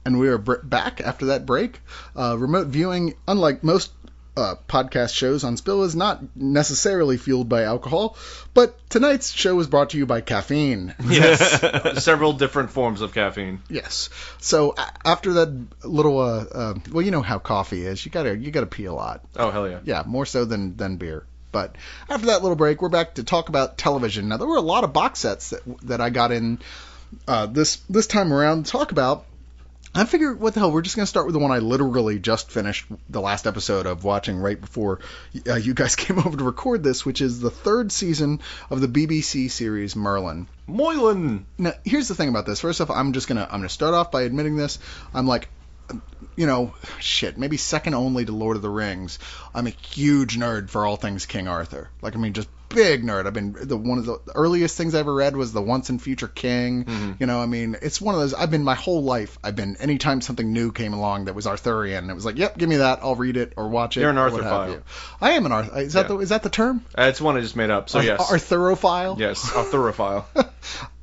And we are back after that break. Remote viewing, unlike most podcast shows on Spill, is not necessarily fueled by alcohol, but tonight's show is brought to you by caffeine. Yes, several different forms of caffeine. Yes. So after that little, well, you know how coffee is. You gotta pee a lot. Oh, hell yeah. Yeah, more so than beer. But after that little break, we're back to talk about television. Now, there were a lot of box sets that I got in this time around to talk about. I figured, what the hell, we're just going to start with the one I literally just finished the last episode of watching right before you guys came over to record this, which is the third season of the BBC series Merlin. Moylan! Now, here's the thing about this. First off, I'm gonna start off by admitting this. I'm like, maybe second only to Lord of the Rings. I'm a huge nerd for all things King Arthur. Just big nerd. One of the earliest things I ever read was the Once and Future King. Mm-hmm. It's one of those. My whole life, anytime something new came along that was Arthurian, it was like, yep, give me that. I'll read it or watch it. You're an Arthrophile. I am an Arthur. Is that the term? It's one I just made up. So yes. Arthurophile. Yes, Arthurophile.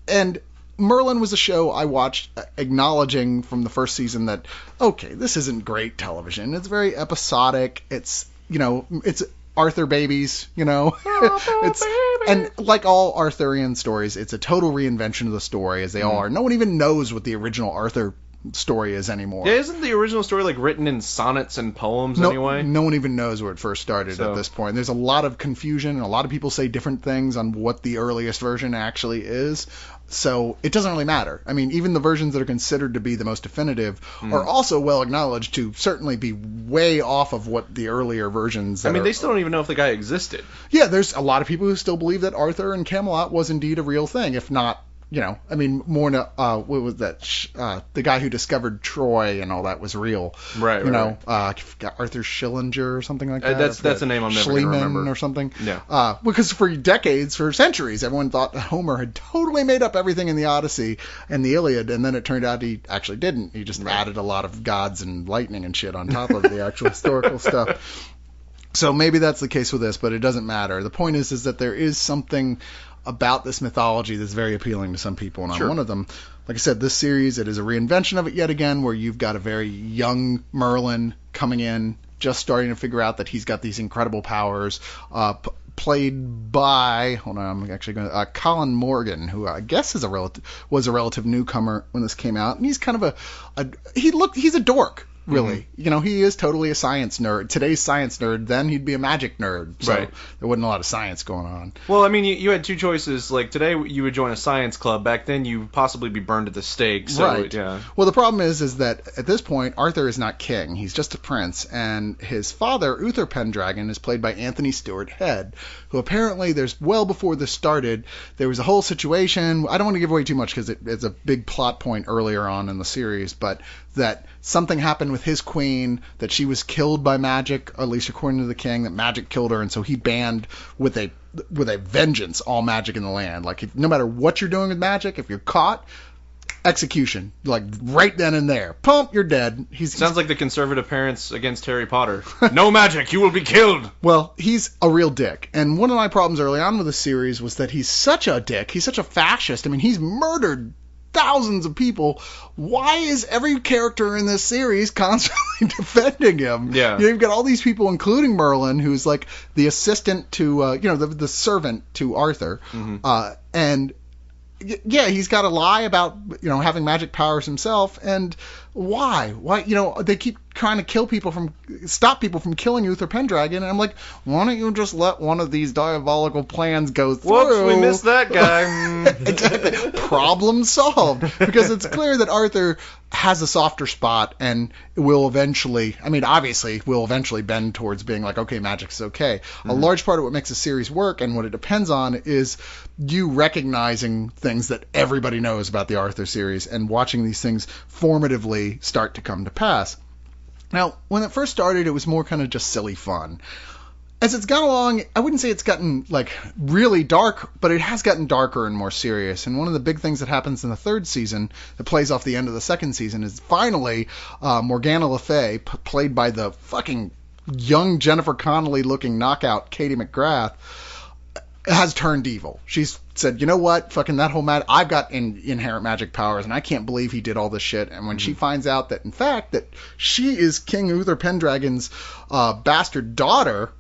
And Merlin was a show I watched acknowledging from the first season that, okay, this isn't great television. It's very episodic. It's Arthur babies, and like all Arthurian stories, it's a total reinvention of the story, as they all are. No one even knows what the original Arthur story is anymore. Yeah, isn't the original story written in sonnets and poems anyway? No one even knows where it first started at this point. There's a lot of confusion, and a lot of people say different things on what the earliest version actually is. So it doesn't really matter. Even the versions that are considered to be the most definitive are also well acknowledged to certainly be way off of what the earlier versions. They still don't even know if the guy existed. Yeah, there's a lot of people who still believe that Arthur and Camelot was indeed a real thing, if not. More what was that? The guy who discovered Troy and all that was real. Right. Arthur Schillinger or something like that. That's a name I'm never going to remember. Or something. Yeah. Because for decades, for centuries, everyone thought that Homer had totally made up everything in the Odyssey and the Iliad, and then it turned out he actually didn't. He just added a lot of gods and lightning and shit on top of the actual historical stuff. So maybe that's the case with this, but it doesn't matter. The point is that there is something about this mythology that's very appealing to some people, and I'm one of them. Like I said, this series, it is a reinvention of it yet again, where you've got a very young Merlin coming in, just starting to figure out that he's got these incredible powers, played by, hold on, I'm actually going to, Colin Morgan, who I guess was a relative newcomer when this came out, and he's kind of he's a dork. Really. Mm-hmm. He is totally a science nerd. Today's science nerd, then he'd be a magic nerd. So there wasn't a lot of science going on. Well, you had two choices. Like, today you would join a science club. Back then you'd possibly be burned at the stake. So, right. Yeah. Well, the problem is that at this point, Arthur is not king. He's just a prince. And his father, Uther Pendragon, is played by Anthony Stewart Head, who apparently, well before this started, there was a whole situation. I don't want to give away too much because it's a big plot point earlier on in the series, but that something happened with his queen, that she was killed by magic, or at least according to the king, that magic killed her, and so he banned with a vengeance all magic in the land. Like, no matter what you're doing with magic, if you're caught, execution. Like, right then and there. Pump, you're dead. Sounds like the conservative parents against Harry Potter. No magic, you will be killed! Well, he's a real dick. And one of my problems early on with the series was that he's such a dick. He's such a fascist. He's murdered thousands of people. Why is every character in this series constantly defending him? Yeah. You've got all these people, including Merlin, who's like the assistant to, the servant to Arthur. Mm-hmm. And yeah, he's got to lie about, having magic powers himself. And why? They keep trying to stop people from killing Uther Pendragon, and I'm like, why don't you just let one of these diabolical plans go through? Whoops, we missed that guy. Exactly. Problem solved. Because it's clear that Arthur has a softer spot and will eventually bend towards being like, okay, magic's okay. Mm-hmm. A large part of what makes a series work and what it depends on is you recognizing things that everybody knows about the Arthur series and watching these things formatively start to come to pass. Now, when it first started, it was more kind of just silly fun. As it's gone along, I wouldn't say it's gotten, really dark, but it has gotten darker and more serious. And one of the big things that happens in the third season that plays off the end of the second season is finally Morgana Le Fay, played by the fucking young Jennifer Connelly-looking knockout Katie McGrath, has turned evil. She's said, you know what, fucking that whole I've got inherent magic powers, and I can't believe he did all this shit. And when she finds out that, in fact, that she is King Uther Pendragon's bastard daughter,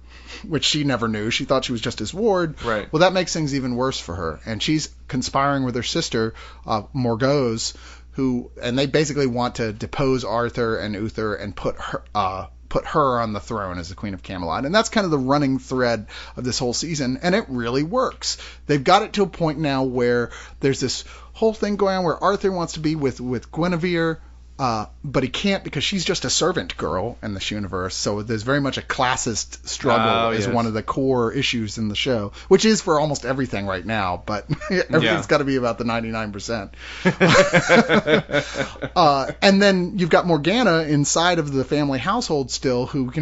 which she never knew, she thought she was just his ward. Right. Well, that makes things even worse for her. And she's conspiring with her sister, Morgause, and they basically want to depose Arthur and Uther and put her on the throne as the Queen of Camelot. And that's kind of the running thread of this whole season, and it really works. They've got it to a point now where there's this whole thing going on where Arthur wants to be with Guinevere, but he can't because she's just a servant girl in this universe. So there's very much a classist struggle is one of the core issues in the show, which is for almost everything right now, but everything's got to be about the 99%. And then you've got Morgana inside of the family household still, who,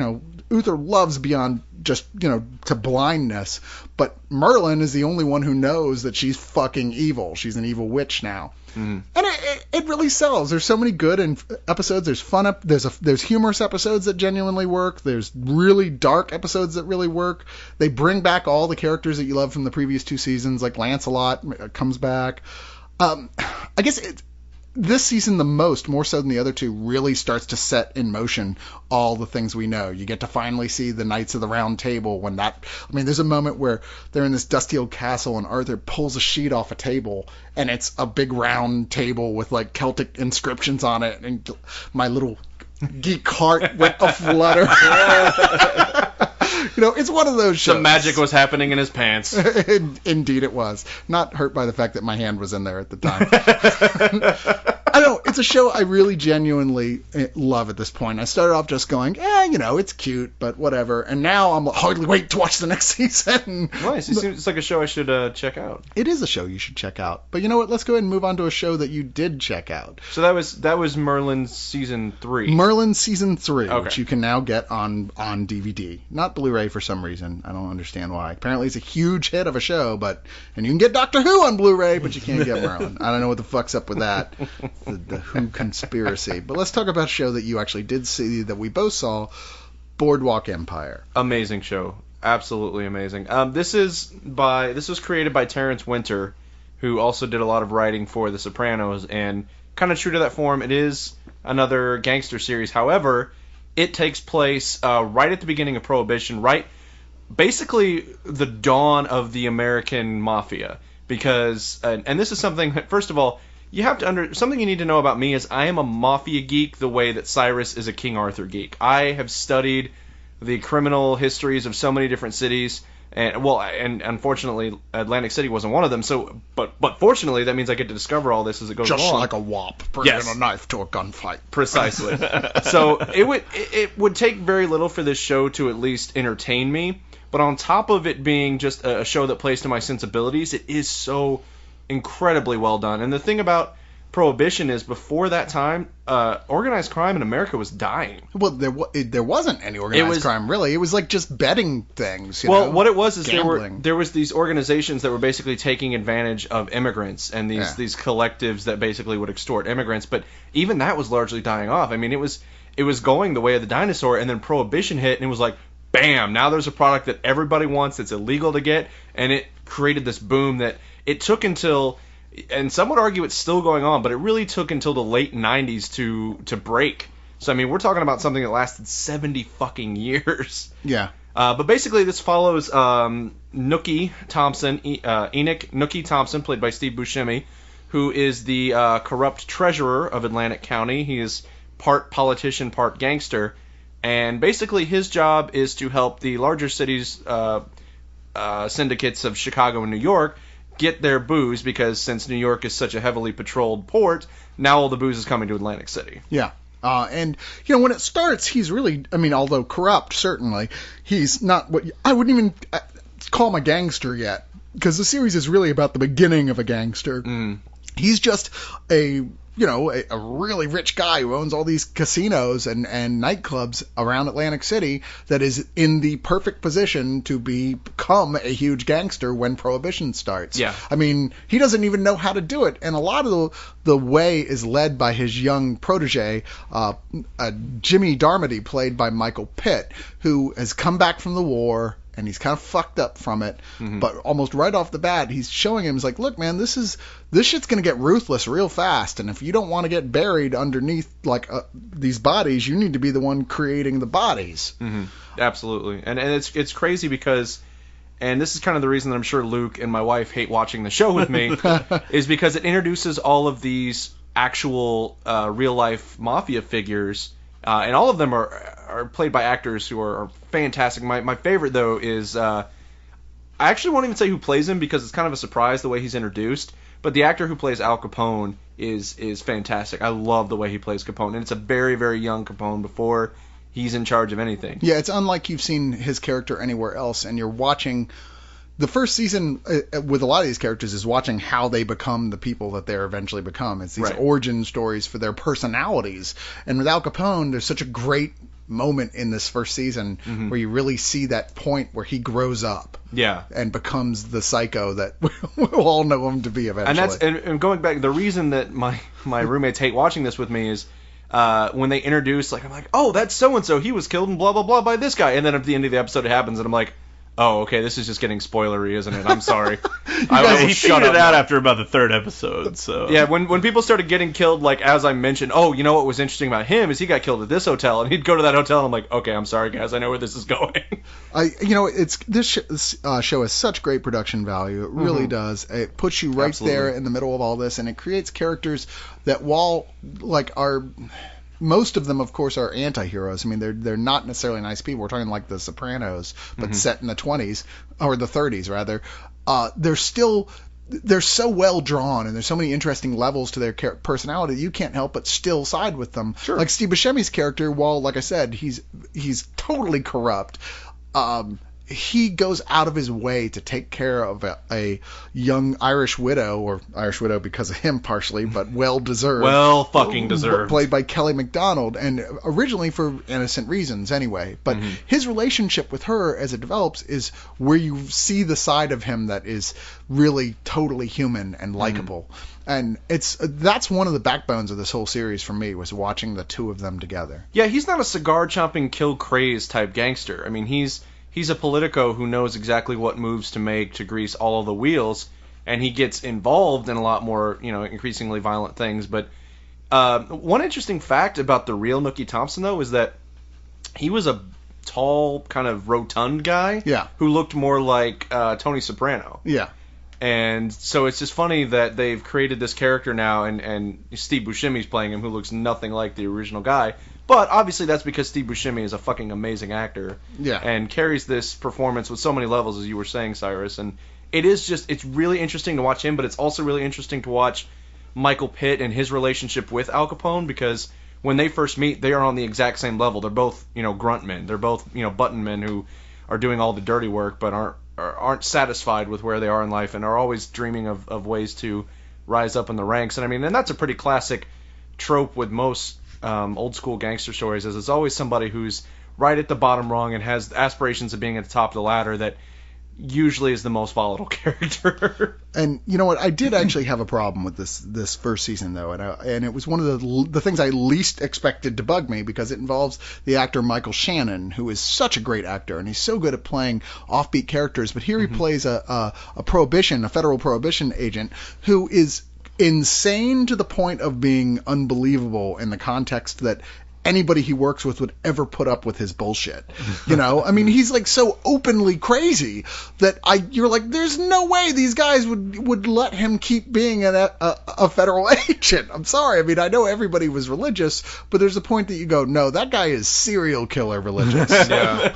Uther loves beyond just, to blindness, but Merlin is the only one who knows that she's fucking evil. She's an evil witch now. Mm-hmm. And it really sells. There's so many good episodes. There's fun. There's humorous episodes that genuinely work. There's really dark episodes that really work. They bring back all the characters that you love from the previous 2 seasons, like Lancelot comes back. I guess this season, more so than the other 2, really starts to set in motion all the things we know. You get to finally see the Knights of the Round Table there's a moment where they're in this dusty old castle and Arthur pulls a sheet off a table and it's a big round table with like Celtic inscriptions on it, and my little geek heart went aflutter. It's one of those shows. Some magic was happening in his pants. Indeed it was. Not hurt by the fact that my hand was in there at the time. I don't know. It's a show I really genuinely love at this point. I started off just going, it's cute, but whatever. And now I'm hardly waiting to watch the next season. Nice. It seems like a show I should check out. It is a show you should check out. But you know what? Let's go ahead and move on to a show that you did check out. So that was Merlin Season 3. Merlin Season 3, okay. Which you can now get on DVD. Not Blu-ray for some reason. I don't understand why. Apparently it's a huge hit of a show, and you can get Doctor Who on Blu-ray, but you can't get Merlin. I don't know what the fuck's up with that. The Who conspiracy. But let's talk about a show that you actually did see, that we both saw, Boardwalk Empire. Amazing show. Absolutely amazing. This was created by Terrence Winter, who also did a lot of writing for The Sopranos, and kind of true to that form, it is another gangster series. However, it takes place right at the beginning of Prohibition, right? Basically the dawn of the American mafia, because and this is something, first of all, you have to something you need to know about me is I am a mafia geek the way that Cyrus is a King Arthur geek. I have studied the criminal histories of so many different cities, and unfortunately Atlantic City wasn't one of them. So, but fortunately that means I get to discover all this as it goes along. Just like a wop bringing a knife to a gunfight. Precisely. So it would take very little for this show to at least entertain me. But on top of it being just a show that plays to my sensibilities, it is so incredibly well done. And the thing about Prohibition is, before that time, organized crime in America was dying. Well, there wasn't any organized crime, really. It was like just betting things. What it was is there was these organizations that were basically taking advantage of immigrants and these collectives that basically would extort immigrants. But even that was largely dying off. I mean, it was going the way of the dinosaur, and then Prohibition hit, and it was like, bam, now there's a product that everybody wants that's illegal to get, and it created this boom that it took until, and some would argue it's still going on, but it really took until the late 90s to break. So, I mean, we're talking about something that lasted 70 fucking years. Yeah. But basically, this follows Nookie Thompson, Enoch Nookie Thompson, played by Steve Buscemi, who is the corrupt treasurer of Atlantic County. He is part politician, part gangster. And basically his job is to help the larger cities, syndicates of Chicago and New York, get their booze, because since New York is such a heavily patrolled port, now all the booze is coming to Atlantic City. Yeah. And, when it starts, he's really, although corrupt, certainly, he's not what I wouldn't even call him a gangster yet, because the series is really about the beginning of a gangster. Mm. He's just a really rich guy who owns all these casinos and nightclubs around Atlantic City that is in the perfect position to become a huge gangster when Prohibition starts. Yeah. He doesn't even know how to do it. And a lot of the way is led by his young protege, Jimmy Darmody, played by Michael Pitt, who has come back from the war and he's kind of fucked up from it. But almost right off the bat, he's showing him, he's like, look, man, this shit's going to get ruthless real fast. And if you don't want to get buried underneath like these bodies, you need to be the one creating the bodies. Absolutely. And it's crazy because, and this is kind of the reason that I'm sure Luke and my wife hate watching the show with me, is because it introduces all of these actual real life mafia figures, and all of them are played by actors who are fantastic. My favorite though is I actually won't even say who plays him because it's kind of a surprise the way he's introduced, but the actor who plays Al Capone is fantastic. I love the way he plays Capone, and it's a very, very young Capone before he's in charge of anything. Yeah, it's unlike you've seen his character anywhere else, and you're watching. The first season with a lot of these characters is watching how they become the people that they're eventually become. It's these origin stories for their personalities. And with Al Capone, there's such a great moment in this first season where you really see that point where he grows up. Yeah. And becomes the psycho that we'll all know him to be eventually. And going back, the reason that my roommates hate watching this with me is when they introduce, like, I'm like, oh, that's so-and-so, he was killed and blah, blah, blah by this guy. And then at the end of the episode it happens and I'm like, oh, okay, this is just getting spoilery, isn't it? I'm sorry. He figured it out after about the third episode, so... Yeah, when people started getting killed, like, as I mentioned, oh, you know what was interesting about him is he got killed at this hotel, and he'd go to that hotel, and I'm like, okay, I'm sorry, guys, I know where this is going. This show has such great production value. It really does. It puts you right there in the middle of all this, and it creates characters that, while, like, are... Most of them, of course, are anti-heroes. I mean, they're not necessarily nice people. We're talking like The Sopranos, but set in the 20s, or the 30s, rather. They're so well drawn, and there's so many interesting levels to their personality, you can't help but still side with them. Sure. Like Steve Buscemi's character, while, like I said, he's totally corrupt, he goes out of his way to take care of a young Irish widow, or Irish widow because of him partially, but well-deserved. Well fucking deserved. Played by Kelly MacDonald, and originally for innocent reasons anyway. But his relationship with her, as it develops, is where you see the side of him that is really totally human and likable. And that's one of the backbones of this whole series for me, was watching the two of them together. Yeah, he's not a cigar-chomping, kill-crazed type gangster. I mean, he's a Politico who knows exactly what moves to make to grease all of the wheels, and he gets involved in a lot more, increasingly violent things. But one interesting fact about the real Nookie Thompson, though, is that he was a tall, kind of rotund guy who looked more like Tony Soprano. Yeah. And so it's just funny that they've created this character now, and Steve Buscemi's playing him, who looks nothing like the original guy. But obviously that's because Steve Buscemi is a fucking amazing actor. Yeah. And carries this performance with so many levels, as you were saying, Cyrus. And it's really interesting to watch him, but it's also really interesting to watch Michael Pitt and his relationship with Al Capone, because when they first meet, they are on the exact same level. They're both, grunt men. They're both, button men who are doing all the dirty work, but aren't satisfied with where they are in life and are always dreaming of ways to rise up in the ranks. And I mean, and that's a pretty classic trope with most old school gangster stories, is it's always somebody who's right at the bottom rung and has aspirations of being at the top of the ladder that usually is the most volatile character. And you know what? I did actually have a problem with this first season, though, and it was one of the things I least expected to bug me, because it involves the actor Michael Shannon, who is such a great actor, and he's so good at playing offbeat characters. But here he plays a federal prohibition agent who is insane to the point of being unbelievable, in the context that anybody he works with would ever put up with his bullshit. I mean, he's like so openly crazy that you're like, there's no way these guys would let him keep being a federal agent. I'm sorry. I mean, I know everybody was religious, but there's a point that you go, no, that guy is serial killer religious. Yeah.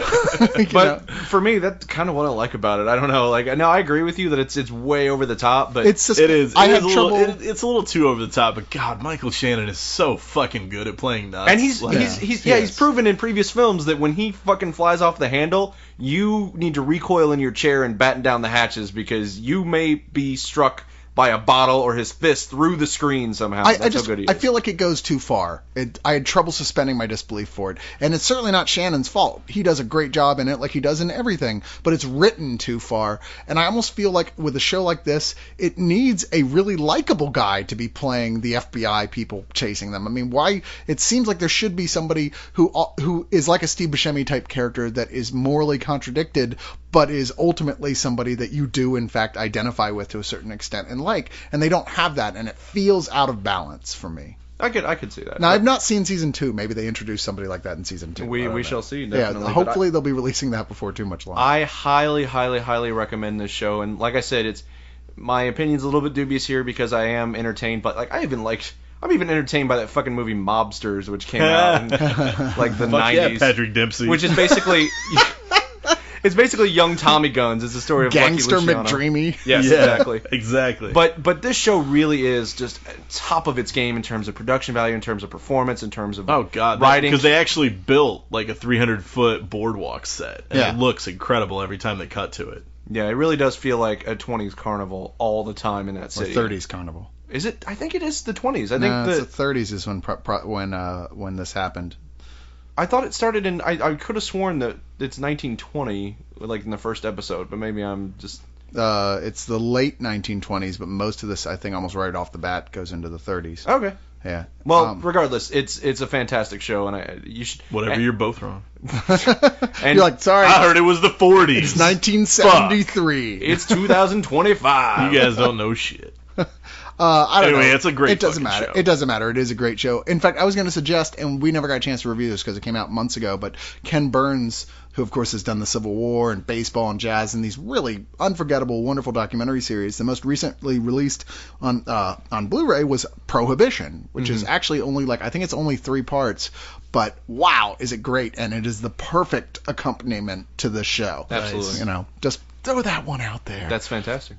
But for me, that's kind of what I like about it. I don't know. Like, no, I agree with you that it's way over the top, but it is. It's a little too over the top. But God, Michael Shannon is so fucking good at playing nuts. And he's proven in previous films that when he fucking flies off the handle, you need to recoil in your chair and batten down the hatches, because you may be struck by a bottle or his fist through the screen somehow. That's how good he is. I feel like it goes too far. I had trouble suspending my disbelief for it. And it's certainly not Shannon's fault. He does a great job in it, like he does in everything, but it's written too far. And I almost feel like with a show like this, it needs a really likable guy to be playing the FBI people chasing them. I mean, why? It seems like there should be somebody who is like a Steve Buscemi type character that is morally contradicted, but is ultimately somebody that you do in fact identify with to a certain extent and like, and they don't have that, and it feels out of balance for me. I could see that. Now, I've not seen season 2. Maybe they introduce somebody like that in season 2. We shall see. Yeah, Definitely. hopefully they'll be releasing that before too much longer. I highly, highly, highly recommend this show, and like I said, my opinion's a little bit dubious here because I am entertained, but like I'm even entertained by that fucking movie Mobsters, which came out in like the 90s. Yeah, Patrick Dempsey. Which is basically it's basically young Tommy Guns. It's the story of Gangster Lucky Luciano. McDreamy. Yes, yeah, exactly. Exactly. But this show really is just top of its game in terms of production value, in terms of performance, in terms of writing. Because they actually built like a 300-foot boardwalk set, and Yeah. it looks incredible every time they cut to it. Yeah, it really does feel like a 20s carnival all the time in that Or city. 30s carnival. Is it? I think it is the 20s. I No, think it's the 30s is when this happened. I thought it started in. I could have sworn that it's 1920, like in the first episode, but maybe I'm just. It's the late 1920s, but most of this, I think, almost right off the bat, goes into the 30s. Okay. Yeah. Well, regardless, it's a fantastic show, and you should. Whatever, you're both wrong. And You're like, sorry, I heard it was the 40s. it's 1973. it's 2025. You guys don't know shit. I don't Anyway, know. it's a great It doesn't fucking matter. show. It doesn't matter. It is a great show. In fact, I was going to suggest, and we never got a chance to review this because it came out months ago, but Ken Burns, who of course has done the Civil War and baseball and jazz and these really unforgettable, wonderful documentary series. The most recently released on Blu-ray was Prohibition, which is actually I think it's only 3 parts, but wow, is it great, and it is the perfect accompaniment to the show. Absolutely. You know, just throw that one out there. That's fantastic.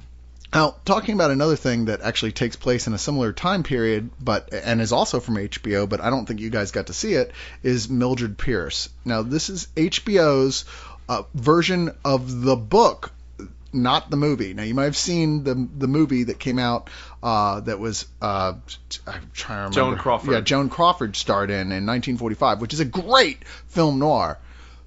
Now, talking about another thing that actually takes place in a similar time period, and is also from HBO, but I don't think you guys got to see it, is Mildred Pierce. Now, this is HBO's version of the book, not the movie. Now, you might have seen the movie that came out that was, I'm trying to remember. Joan Crawford. Yeah, Joan Crawford starred in 1945, which is a great film noir.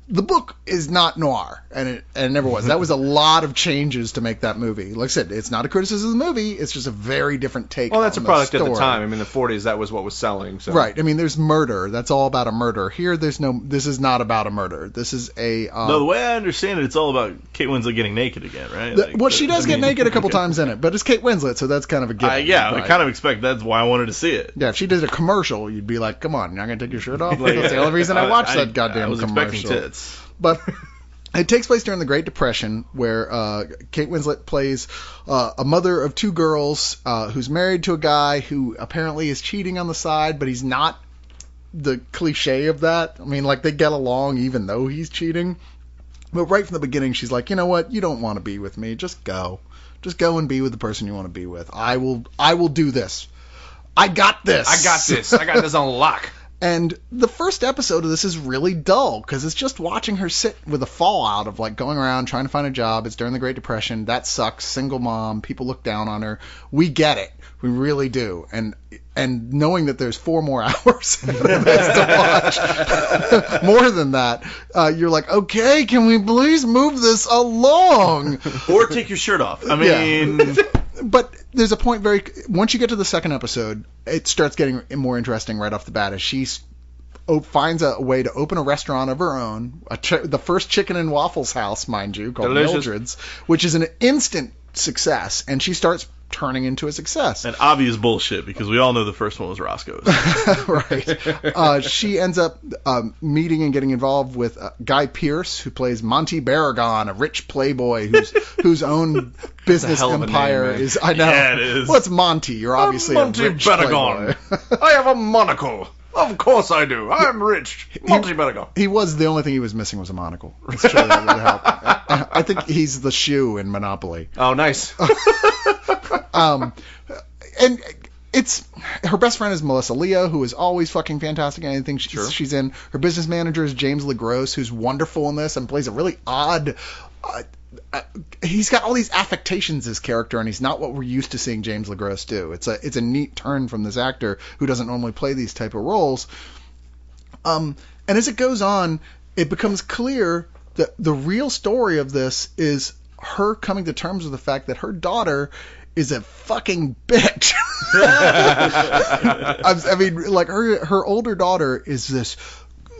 The book is not noir, and it never was. That was a lot of changes to make that movie. Like I said, it's not a criticism of the movie. It's just a very different take. Well, that's a on product the at the story. time. I mean, the 40s, that was what was selling. So. Right. I mean, there's murder. That's all about a murder. Here, this is not about a murder. This is a... No, the way I understand it, it's all about Kate Winslet getting naked again, right? She does get naked a couple times in it, but it's Kate Winslet, so that's kind of a given. Yeah, right? I kind of expect that's why I wanted to see it. Yeah, if she did a commercial, you'd be like, come on, you're not going to take your shirt off? That's the only reason I watched that goddamn I was commercial. expecting tits. But it takes place during the Great Depression, where Kate Winslet plays a mother of 2 girls who's married to a guy who apparently is cheating on the side, but he's not the cliche of that. I mean, like, they get along even though he's cheating. But right from the beginning, she's like, you know what? You don't want to be with me. Just go. Just go and be with the person you want to be with. I will do this. I got this. I got this on lock. And the first episode of this is really dull because it's just watching her sit with a fallout of like going around trying to find a job. It's during the Great Depression. That sucks. Single mom. People look down on her. We get it. We really do. And knowing that there's 4 more hours to watch, more than that, you're like, okay, can we please move this along? Or take your shirt off. I mean... But there's a point once you get to the second episode, it starts getting more interesting right off the bat as she finds a way to open a restaurant of her own, the first chicken and waffles house, mind you, called Delicious. Mildred's, which is an instant success, and she starts turning into a success. And obvious bullshit, because we all know the first one was Roscoe's. Right. She ends up meeting and getting involved with Guy Pearce, who plays Monty Barragon, a rich playboy whose own business hell of a empire name, man. is. I know. Yeah, it is. What's Monty? You're obviously Monty a rich Barragon. playboy. I have a monocle. Of course I do. I'm rich. Monty Barragon. He was the only thing he was missing was a monocle. I'm sure that would help. I think he's the shoe in Monopoly. Oh, nice. And it's her best friend is Melissa Leo, who is always fucking fantastic in anything she's in. Her business manager is James LeGros, who's wonderful in this and plays a really odd. He's got all these affectations, this character, and he's not what we're used to seeing James LeGros do. It's a neat turn from this actor who doesn't normally play these type of roles. And as it goes on, it becomes clear that the real story of this is her coming to terms with the fact that her daughter is a fucking bitch. I mean, like her older daughter is this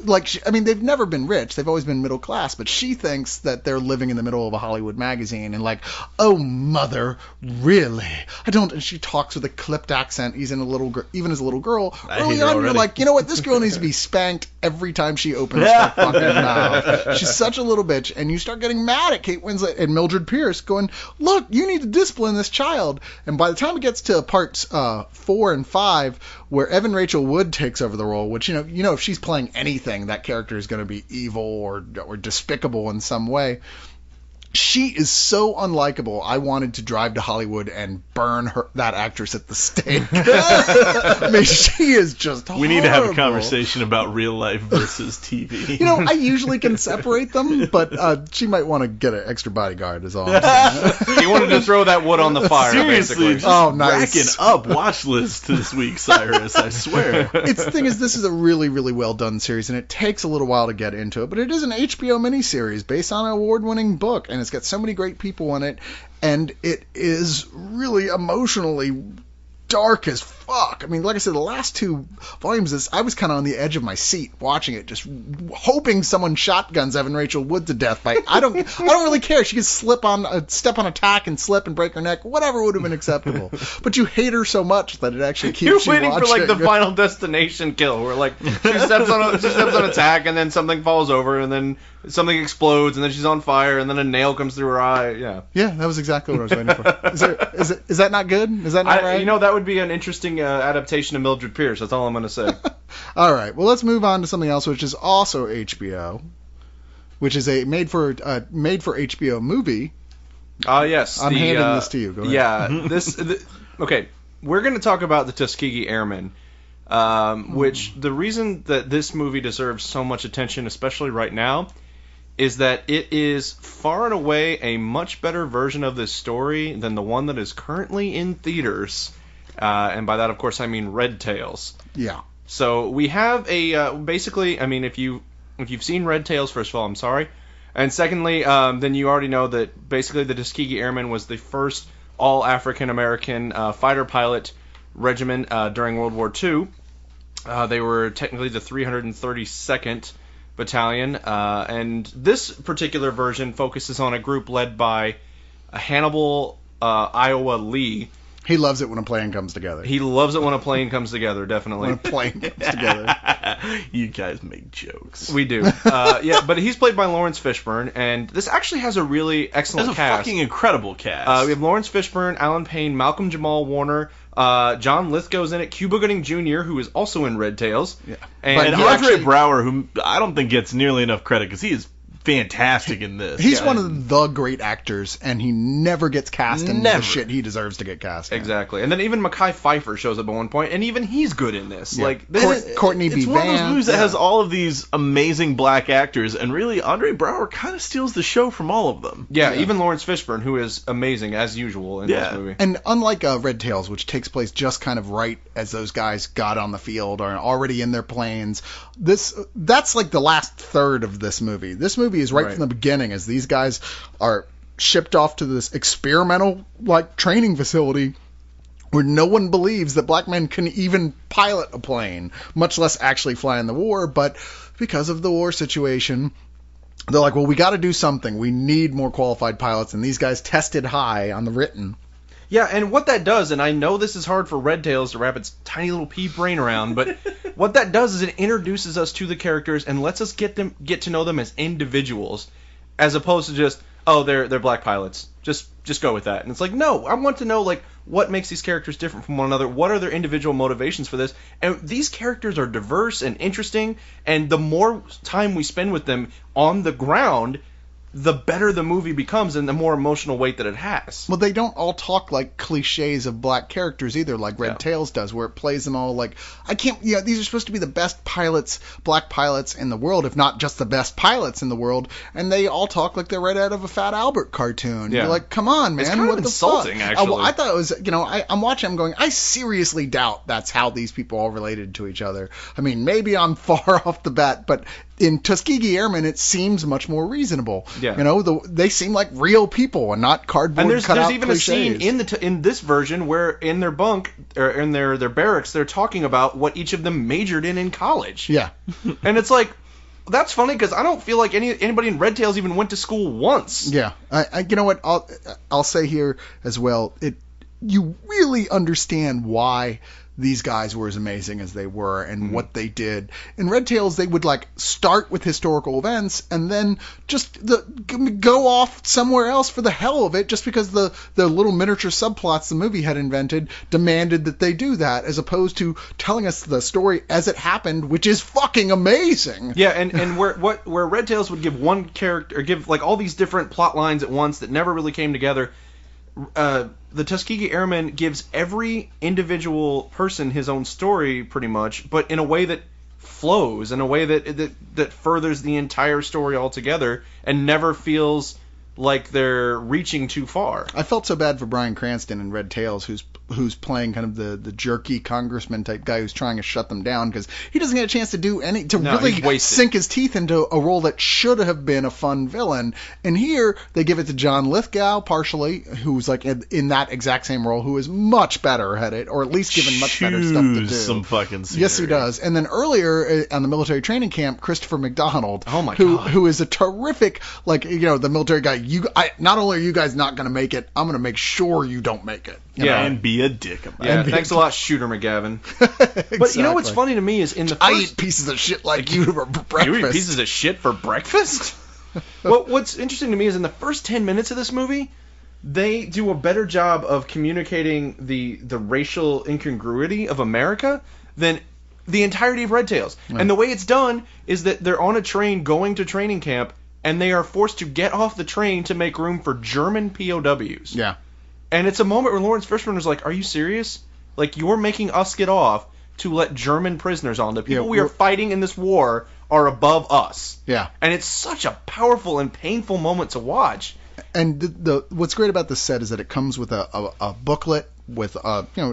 like, they've never been rich. They've always been middle class, but she thinks that they're living in the middle of a Hollywood magazine and like, oh, mother, really? I don't. And she talks with a clipped accent. Even as a little girl. Early on, you're like, you know what? This girl needs to be spanked every time she opens her fucking mouth. She's such a little bitch. And you start getting mad at Kate Winslet and Mildred Pierce going, look, you need to discipline this child. And by the time it gets to parts 4 and 5, where Evan Rachel Wood takes over the role, which, if she's playing anything, that character is going to be evil or despicable in some way. She is so unlikable. I wanted to drive to Hollywood and burn that actress at the stake. She is just horrible. We need to have a conversation about real life versus TV. I usually can separate them, but she might want to get an extra bodyguard is all I'm saying. He wanted to throw that wood on the fire, Seriously, basically. Nice. Racking up watch list this week, Cyrus, I swear. The thing is, this is a really, really well done series, and it takes a little while to get into it, but it is an HBO miniseries based on an award-winning book, and it's got so many great people in it, and it is really emotionally dark as fuck. Like I said, the last 2 volumes, I was kind of on the edge of my seat watching it, just hoping someone shotguns Evan Rachel Wood to death. I don't really care. She could step on a tack and slip and break her neck. Whatever would have been acceptable. But you hate her so much that it actually keeps you watching. You're waiting for the Final Destination kill, where she steps on a tack and then something falls over and then something explodes and then she's on fire and then a nail comes through her eye. Yeah, that was exactly what I was waiting for. Is that not good? Is that not right? That would be an interesting adaptation of Mildred Pierce. That's all I'm going to say. All right. Well, let's move on to something else, which is also HBO, which is a made for HBO movie. Yes. I'm handing this to you. Go ahead. Yeah. Okay. We're going to talk about the Tuskegee Airmen, which the reason that this movie deserves so much attention, especially right now, is that it is far and away a much better version of this story than the one that is currently in theaters. And by that, of course, I mean Red Tails. Yeah. So we have basically, if you've seen Red Tails, first of all, I'm sorry. And secondly, then you already know that basically the Tuskegee Airmen was the first all African-American fighter pilot regiment during World War II. They were technically the 332nd Battalion. And this particular version focuses on a group led by Hannibal Iowa Lee. He loves it when a plane comes together. He loves it when a plane comes together, definitely. When a plane comes together. You guys make jokes. We do. But he's played by Lawrence Fishburne, and this actually has a really excellent cast. It's a fucking incredible cast. We have Lawrence Fishburne, Alan Payne, Malcolm Jamal Warner, John Lithgow's in it, Cuba Gooding Jr., who is also in Red Tails. Yeah. And Andre Braugher, who I don't think gets nearly enough credit because he is fantastic in this. He's one of the great actors, and he never gets cast in the shit he deserves to get cast in. Exactly. And then even Mekhi Phifer shows up at one point, and even he's good in this. Yeah. Courtney B. It's one of those movies that has all of these amazing black actors, and really, Andre Braugher kind of steals the show from all of them. Yeah, even Lawrence Fishburne, who is amazing, as usual, in this movie. And unlike Red Tails, which takes place just kind of right as those guys got on the field or already in their planes, that's like the last third of this movie. This movie is right from the beginning, as these guys are shipped off to this experimental training facility where no one believes that black men can even pilot a plane, much less actually fly in the war. But because of the war situation, they're like, well, we got to do something. We need more qualified pilots, and these guys tested high on the written. Yeah, and what that does, and I know this is hard for Red Tails to wrap its tiny little pea brain around, but what that does is it introduces us to the characters and lets us get to know them as individuals, as opposed to just, oh, they're black pilots. Just go with that. And it's like, no, I want to know what makes these characters different from one another. What are their individual motivations for this? And these characters are diverse and interesting, and the more time we spend with them on the ground, the better the movie becomes and the more emotional weight that it has. Well, they don't all talk like cliches of black characters either, like Red Tails does, where it plays them all like, these are supposed to be the best pilots, black pilots in the world, if not just the best pilots in the world, and they all talk like they're right out of a Fat Albert cartoon. Yeah. You're like, come on, man, it's kind what of the insulting, fuck? actually. I thought it was, I'm watching, I'm going, I seriously doubt that's how these people all related to each other. I mean, maybe I'm far off the bat, but in Tuskegee Airmen, it seems much more reasonable. Yeah. They seem like real people and not cardboard cutout And there's even cliches. a scene in this version where in their bunk or in their barracks they're talking about what each of them majored in college. Yeah. And it's like, that's funny because I don't feel like anybody in Red Tails even went to school once. Yeah, you know what? I'll say here as well. You really understand why these guys were as amazing as they were and what they did. In Red Tails, they would like start with historical events and then just go off somewhere else for the hell of it, just because the little miniature subplots the movie had invented demanded that they do that, as opposed to telling us the story as it happened, which is fucking amazing. Yeah, and where Red Tails would give one character, or give like all these different plot lines at once that never really came together, the Tuskegee Airmen gives every individual person his own story, pretty much, but in a way that flows, in a way that furthers the entire story altogether, and never feels like they're reaching too far. I felt so bad for Bryan Cranston in Red Tails, who's playing kind of the jerky congressman type guy who's trying to shut them down, because he doesn't get a chance to really sink his teeth into a role that should have been a fun villain. And here they give it to John Lithgow partially, who's like in that exact same role, who is much better at it, or at least given much better stuff to do. Some fucking scenery. Yes, he does. And then earlier on the military training camp, Christopher McDonald, God, who is a terrific, like, you know, the military guy. Not only are you guys not going to make it, I'm going to make sure you don't make it. And be a dick about it. Yeah, thanks a lot, Shooter McGavin. But you know what's funny to me is in the first... I eat pieces of shit like you for breakfast. You eat pieces of shit for breakfast? What's interesting to me is in the first 10 minutes of this movie, they do a better job of communicating the racial incongruity of America than the entirety of Red Tails. Right. And the way it's done is that they're on a train going to training camp, and they are forced to get off the train to make room for German POWs. Yeah. And it's a moment where Lawrence Fishburne is like, are you serious? Like, you're making us get off to let German prisoners on. The people we are fighting in this war are above us. Yeah. And it's such a powerful and painful moment to watch. And what's great about this set is that it comes with a booklet with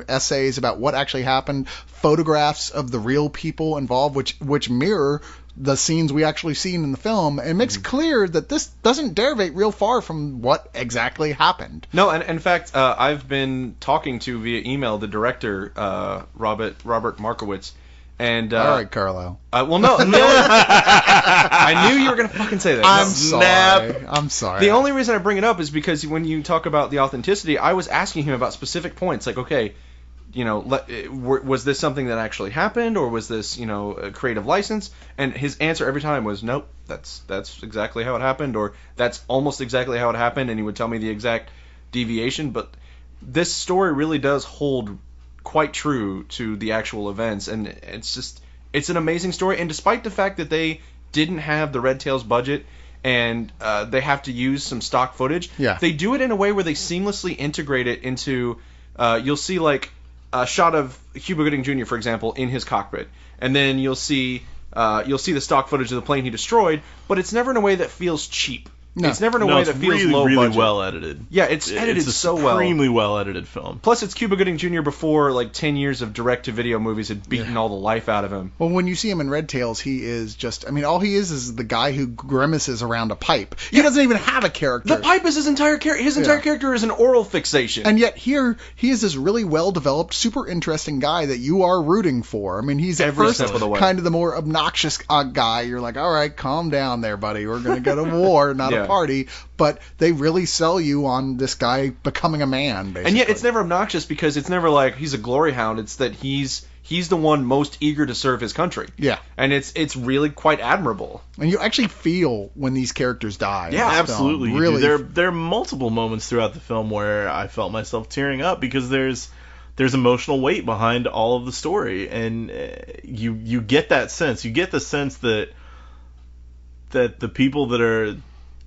essays about what actually happened, photographs of the real people involved, which mirror the scenes we actually seen in the film, and makes it clear that this doesn't derivate real far from what exactly happened. No, and in fact, I've been talking to via email the director, Robert Markowitz, and all right, Carlisle. Well, no, I knew you were gonna fucking say that. I'm sorry. The only reason I bring it up is because when you talk about the authenticity, I was asking him about specific points, like, okay, you know, was this something that actually happened, or was this, you know, a creative license? And his answer every time was, nope, that's exactly how it happened, or that's almost exactly how it happened, and he would tell me the exact deviation. But this story really does hold quite true to the actual events, and it's an amazing story. And despite the fact that they didn't have the Red Tails budget, and they have to use some stock footage, they do it in a way where they seamlessly integrate it into, you'll see like a shot of Cuba Gooding Jr., for example, in his cockpit, and then you'll see the stock footage of the plane he destroyed, but it's never in a way that feels cheap. No. It's never in a way that feels really, low really budget. well edited. Yeah, it's edited so well. Extremely well edited film. Plus, it's Cuba Gooding Jr. before like 10 years of direct-to-video movies had beaten all the life out of him. Well, when you see him in Red Tails, he is just, I mean, all he is the guy who grimaces around a pipe. He doesn't even have a character. The pipe is his entire character. His entire character is an oral fixation. And yet here, he is this really well-developed, super interesting guy that you are rooting for. I mean, he's at first kind of the more obnoxious guy. You're like, all right, calm down there, buddy. We're going to go to war, not a party. But they really sell you on this guy becoming a man, basically. And yet it's never obnoxious, because it's never like he's a glory hound. It's that he's the one most eager to serve his country. Yeah. And it's really quite admirable. And you actually feel when these characters die. Yeah, absolutely. Really. There are multiple moments throughout the film where I felt myself tearing up, because there's emotional weight behind all of the story, and you get that sense. You get the sense that the people that are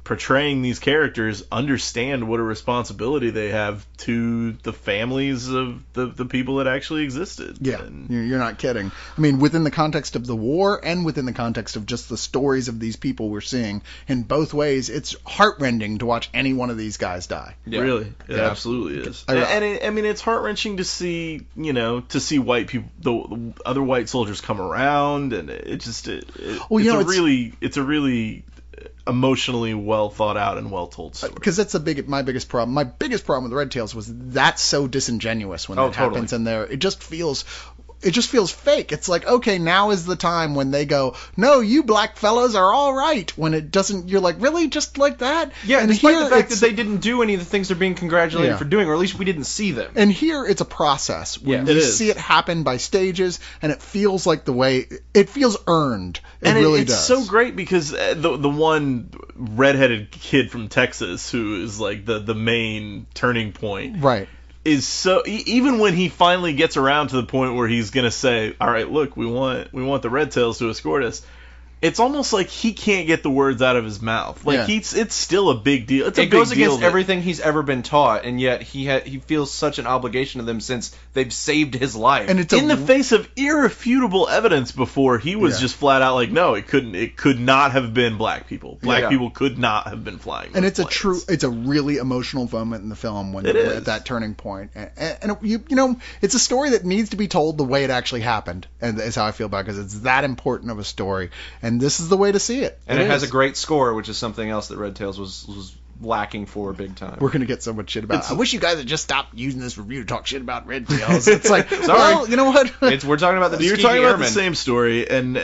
portraying these characters understand what a responsibility they have to the families of the people that actually existed. Yeah, you're not kidding. I mean, within the context of the war and within the context of just the stories of these people we're seeing, in both ways, it's heartrending to watch any one of these guys die. Yeah. Really, it absolutely is. I mean, it's heart-wrenching to see, white people, the other white soldiers come around, and it's a really emotionally well thought out and well told story. Because that's my biggest problem. My biggest problem with Red Tails was that's so disingenuous when that happens, and it just feels it just feels fake. It's like, okay, now is the time when they go, no, you black fellas are all right. When it doesn't, you're like, really? Just like that? Yeah, and despite the fact that they didn't do any of the things they're being congratulated Yeah. for doing, or at least we didn't see them. And here it's a process. When Yeah. you It is. see it happen by stages, and it feels like the way, it feels earned. It And really it's does. so great because the one redheaded kid from Texas who is like the main turning point Right. is so even when he finally gets around to the point where he's gonna say, all right, look, we want the Red Tails to escort us. It's almost like he can't get the words out of his mouth. Like Yeah. it's still a big deal. It's a It big goes deal against that- everything he's ever been taught, and yet he feels such an obligation to them since they've saved his life. And it's in the face of irrefutable evidence before. He was Yeah. just flat out like, no, it could not have been black people. Black Yeah. people could not have been flying. And those it's planes. it's a really emotional moment in the film when It they're is. at that turning point. And you know, it's a story that needs to be told the way it actually happened, and is how I feel about it, because it's that important of a story. And this is the way to see it. And it has is. a great score, which is something else that Red Tails was lacking for big time. We're gonna get so much shit about. It's- I wish you guys had just stopped using this review to talk shit about Red Tails. It's like, Sorry. well, you know what? We're talking about the You're Tuskegee talking about Airmen. the same story, and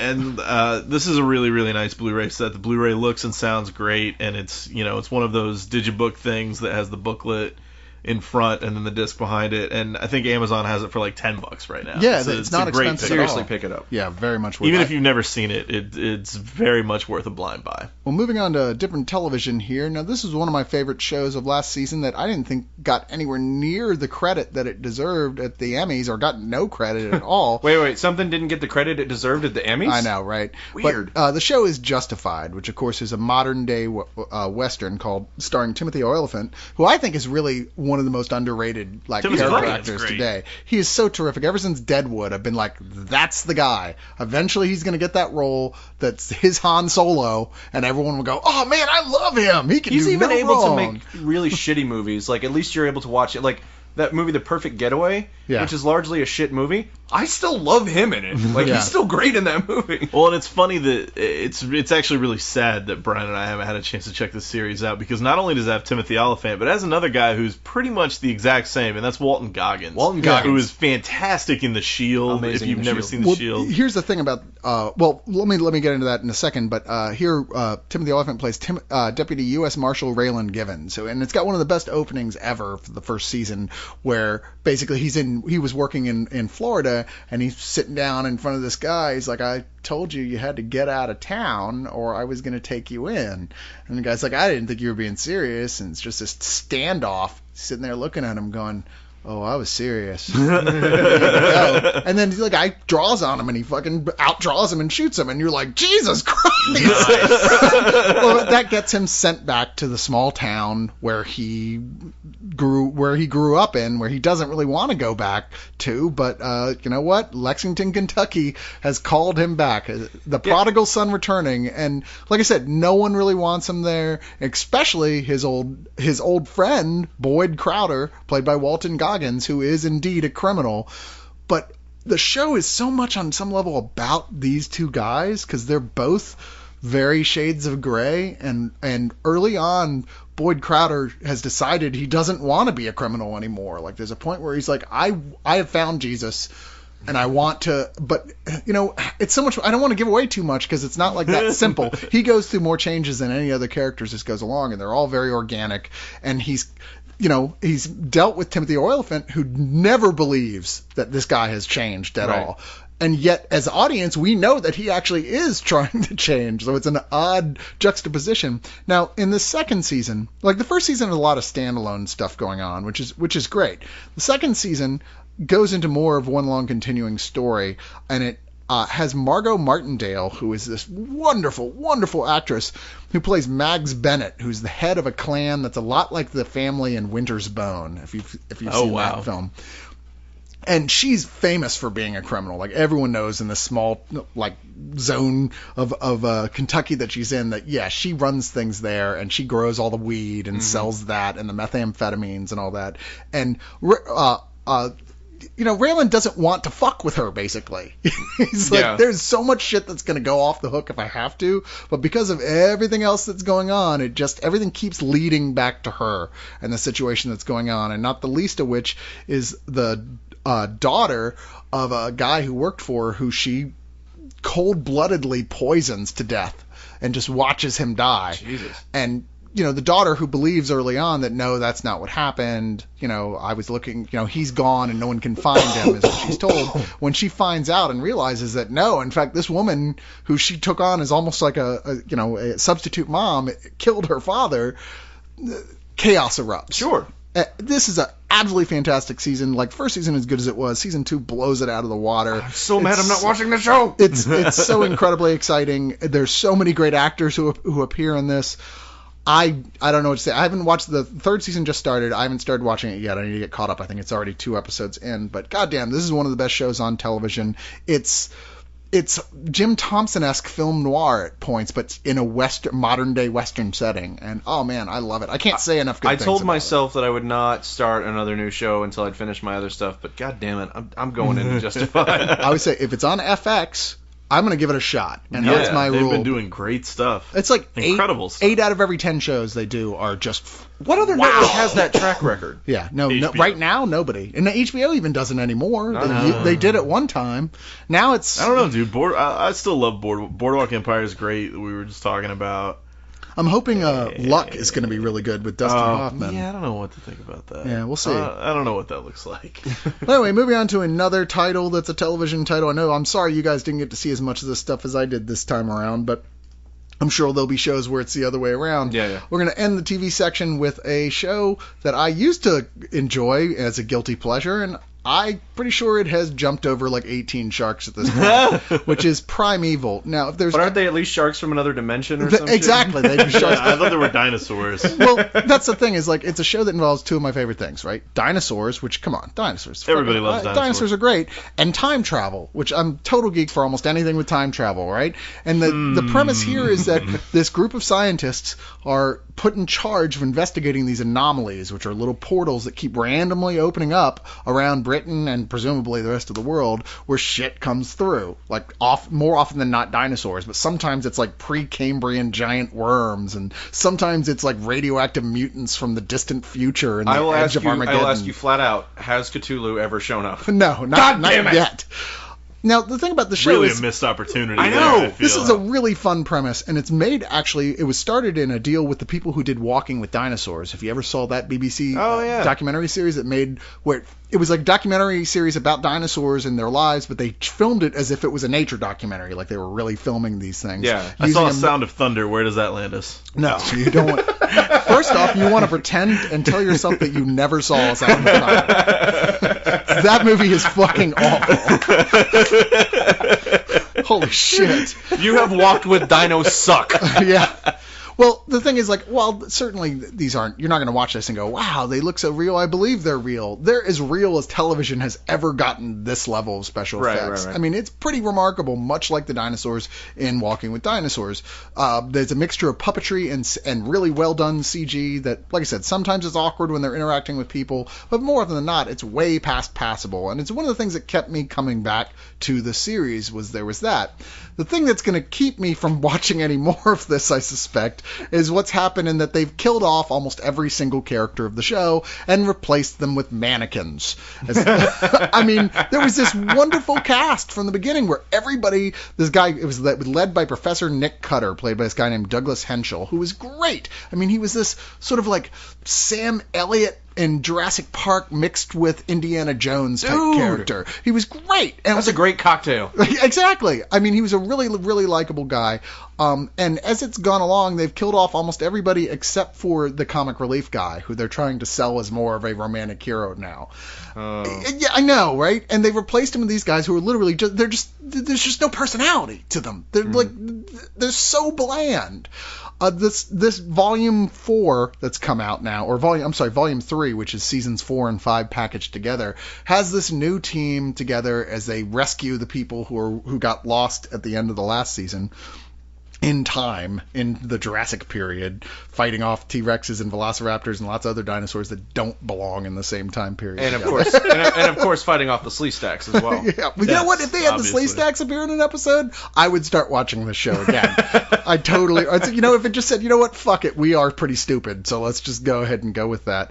this is a really, really nice Blu-ray set. The Blu-ray looks and sounds great, and it's one of those digibook things that has the booklet in front and then the disc behind it, and I think Amazon has it for like $10 right now. Yeah, So it's not a great expensive pick. at all. Seriously, pick it up. Yeah, very much. Worth Even it. if you've never seen it, it's very much worth a blind buy. Well, moving on to different television here. Now, this is one of my favorite shows of last season that I didn't think got anywhere near the credit that it deserved at the Emmys, or got no credit at all. Wait, something didn't get the credit it deserved at the Emmys? I know, right? Weird. But the show is Justified, which of course is a modern day western starring Timothy Olyphant, who I think is really one of the most underrated Timothy character Olyphant's actors great. today. He is so terrific. Ever since Deadwood, I've been like, that's the guy. Eventually, he's going to get that role that's his Han Solo, and everyone will go, oh man, I love him. He can He's do even no able wrong. to make really shitty movies. Like, at least you're able to watch it. Like, that movie, The Perfect Getaway, Yeah. which is largely a shit movie, I still love him in it. Like, Yeah. he's still great in that movie. Well, and it's funny that it's actually really sad that Brian and I haven't had a chance to check this series out, because not only does it have Timothy Olyphant, but it has another guy who's pretty much the exact same, and that's Walton Goggins. Walton Yeah. Goggins. Who is fantastic in The Shield. Amazing if in you've The never Shield. seen The Well, Shield. here's the thing about well, let me get into that in a second. But here, Timothy Olyphant plays Deputy U.S. Marshal Raylan Givens, and it's got one of the best openings ever for the first season, where basically he was working in Florida, and he's sitting down in front of this guy. He's like, I told you had to get out of town, or I was going to take you in. And the guy's like, I didn't think you were being serious. And it's just this standoff, sitting there looking at him, going, oh, I was serious. And then the guy draws on him, and he fucking outdraws him and shoots him, and you're like, Jesus Christ! Well, that gets him sent back to the small town where he grew up in, where he doesn't really want to go back to, but you know what? Lexington, Kentucky has called him back. The prodigal son returning, and like I said, no one really wants him there, especially his old friend Boyd Crowder, played by Walton Goggins, who is indeed a criminal. But the show is so much on some level about these two guys, because they're both very shades of gray, and early on Boyd Crowder has decided he doesn't want to be a criminal anymore. Like, there's a point where he's like, I have found Jesus, and I want to, but you know, it's so much, I don't want to give away too much, because it's not like that simple. He goes through more changes than any other characters as goes along, and they're all very organic, and he's dealt with Timothy Olyphant, who never believes that this guy has changed at Right. all. And yet, as an audience, we know that he actually is trying to change. So it's an odd juxtaposition. Now, in the second season, like the first season has a lot of standalone stuff going on, which is great. The second season goes into more of one long continuing story, and it has Margot Martindale, who is this wonderful, wonderful actress who plays Mags Bennett, who's the head of a clan that's a lot like the family in Winter's Bone, if you've seen that film. And she's famous for being a criminal. Like, everyone knows in this small, like, zone of Kentucky that she's in, that, yeah, she runs things there, and she grows all the weed and sells that and the methamphetamines and all that. And Raylan doesn't want to fuck with her, basically. He's like, Yeah. there's so much shit that's going to go off the hook if I have to, but because of everything else that's going on, everything keeps leading back to her and the situation that's going on, and not the least of which is the daughter of a guy who worked for her, who she cold-bloodedly poisons to death and just watches him die. Jesus. And the daughter, who believes early on that no, that's not what happened. I was looking, he's gone and no one can find him, is what she's told. When she finds out and realizes that no, in fact, this woman who she took on as almost like a substitute mom killed her father, chaos erupts. Sure. This is a absolutely fantastic season. Like, first season as good as it was, season 2 blows it out of the water. I'm so mad I'm not watching the show. It's so incredibly exciting. There's so many great actors who appear in this. I don't know what to say. I haven't watched the third season, just started. I haven't started watching it yet. I need to get caught up. I think it's already 2 episodes in. But goddamn, this is one of the best shows on television. It's Jim Thompson-esque film noir at points, but in a modern day Western setting. And oh man, I love it. I can't say enough good things. I told myself that I would not start another new show until I'd finished my other stuff, but god damn it, I'm going into Justified. I would say if it's on FX, I'm going to give it a shot. And that's my rule. They've been doing great stuff. It's like incredible stuff. 8 out of every 10 shows they do are just what other network has that track record? Yeah, no, right now nobody. And HBO even doesn't anymore. They did it one time. Now it's... I don't know, dude. I still love Boardwalk Empire is great. We were just talking about... I'm hoping Luck is going to be really good with Dustin Hoffman. Yeah, I don't know what to think about that. Yeah, we'll see. I don't know what that looks like. Anyway, moving on to another title that's a television title. I know, I'm sorry you guys didn't get to see as much of this stuff as I did this time around, but I'm sure there'll be shows where it's the other way around. Yeah. We're going to end the TV section with a show that I used to enjoy as a guilty pleasure, and I'm pretty sure it has jumped over like 18 sharks at this point, which is Primeval. Now, if there's... But aren't they at least sharks from another dimension or something? Exactly. They do sharks. I thought they were dinosaurs. Well, that's the thing, is like, it's a show that involves 2 of my favorite things, right? Dinosaurs, which, come on, dinosaurs. Everybody loves dinosaurs. Dinosaurs are great. And time travel, which I'm total geek for almost anything with time travel, right? And the premise here is that this group of scientists are put in charge of investigating these anomalies, which are little portals that keep randomly opening up around Britain and presumably the rest of the world, where shit comes through. Like, more often than not dinosaurs, but sometimes it's like pre-Cambrian giant worms, and sometimes it's like radioactive mutants from the distant future and the edge of Armageddon. I will ask you flat out, has Cthulhu ever shown up? No, not yet. Now, the thing about the show really is... a missed opportunity. I know! This is a really fun premise, and it's made, actually, it was started in a deal with the people who did Walking with Dinosaurs. If you ever saw that BBC documentary series that made... where it was like a documentary series about dinosaurs and their lives, but they filmed it as if it was a nature documentary, like they were really filming these things. Yeah. I saw Sound of Thunder. Where does that land us? No, you don't want... First off, you want to pretend and tell yourself that you never saw Sound of Thunder. That movie is fucking awful. Holy shit. You have walked with Dino Suck. Yeah. Well, the thing is, like, well, certainly these aren't... You're not going to watch this and go, wow, they look so real. I believe they're real. They're as real as television has ever gotten this level of special effects. Right. I mean, it's pretty remarkable, much like the dinosaurs in Walking with Dinosaurs. There's a mixture of puppetry and really well-done CG that, like I said, sometimes it's awkward when they're interacting with people, but more often than not, it's way past passable. And it's one of the things that kept me coming back to the series was that. The thing that's going to keep me from watching any more of this, I suspect, is what's happened in that they've killed off almost every single character of the show and replaced them with mannequins. I mean, there was this wonderful cast from the beginning where everybody, this guy, it was led by Professor Nick Cutter, played by this guy named Douglas Henschel, who was great. I mean, he was this sort of like Sam Elliott in Jurassic Park mixed with Indiana Jones type character. He was great. And that's a great cocktail. Exactly. I mean, he was a really, really likable guy. And as it's gone along, they've killed off almost everybody except for the comic relief guy, who they're trying to sell as more of a romantic hero now. Yeah, I know, right? And they've replaced him with these guys who are literally there's just no personality to them. They're they're so bland. This volume 4 that's come out now, or volume 3, which is seasons 4 and 5 packaged together, has this new team together as they rescue the people who got lost at the end of the last season in time, in the Jurassic period, fighting off T-Rexes and Velociraptors and lots of other dinosaurs that don't belong in the same time period. And of course, fighting off the Sleestaks as well. Yeah. You know what? If they had the Sleestaks appear in an episode, I would start watching the show again. If it just said, you know what, fuck it, we are pretty stupid, so let's just go ahead and go with that.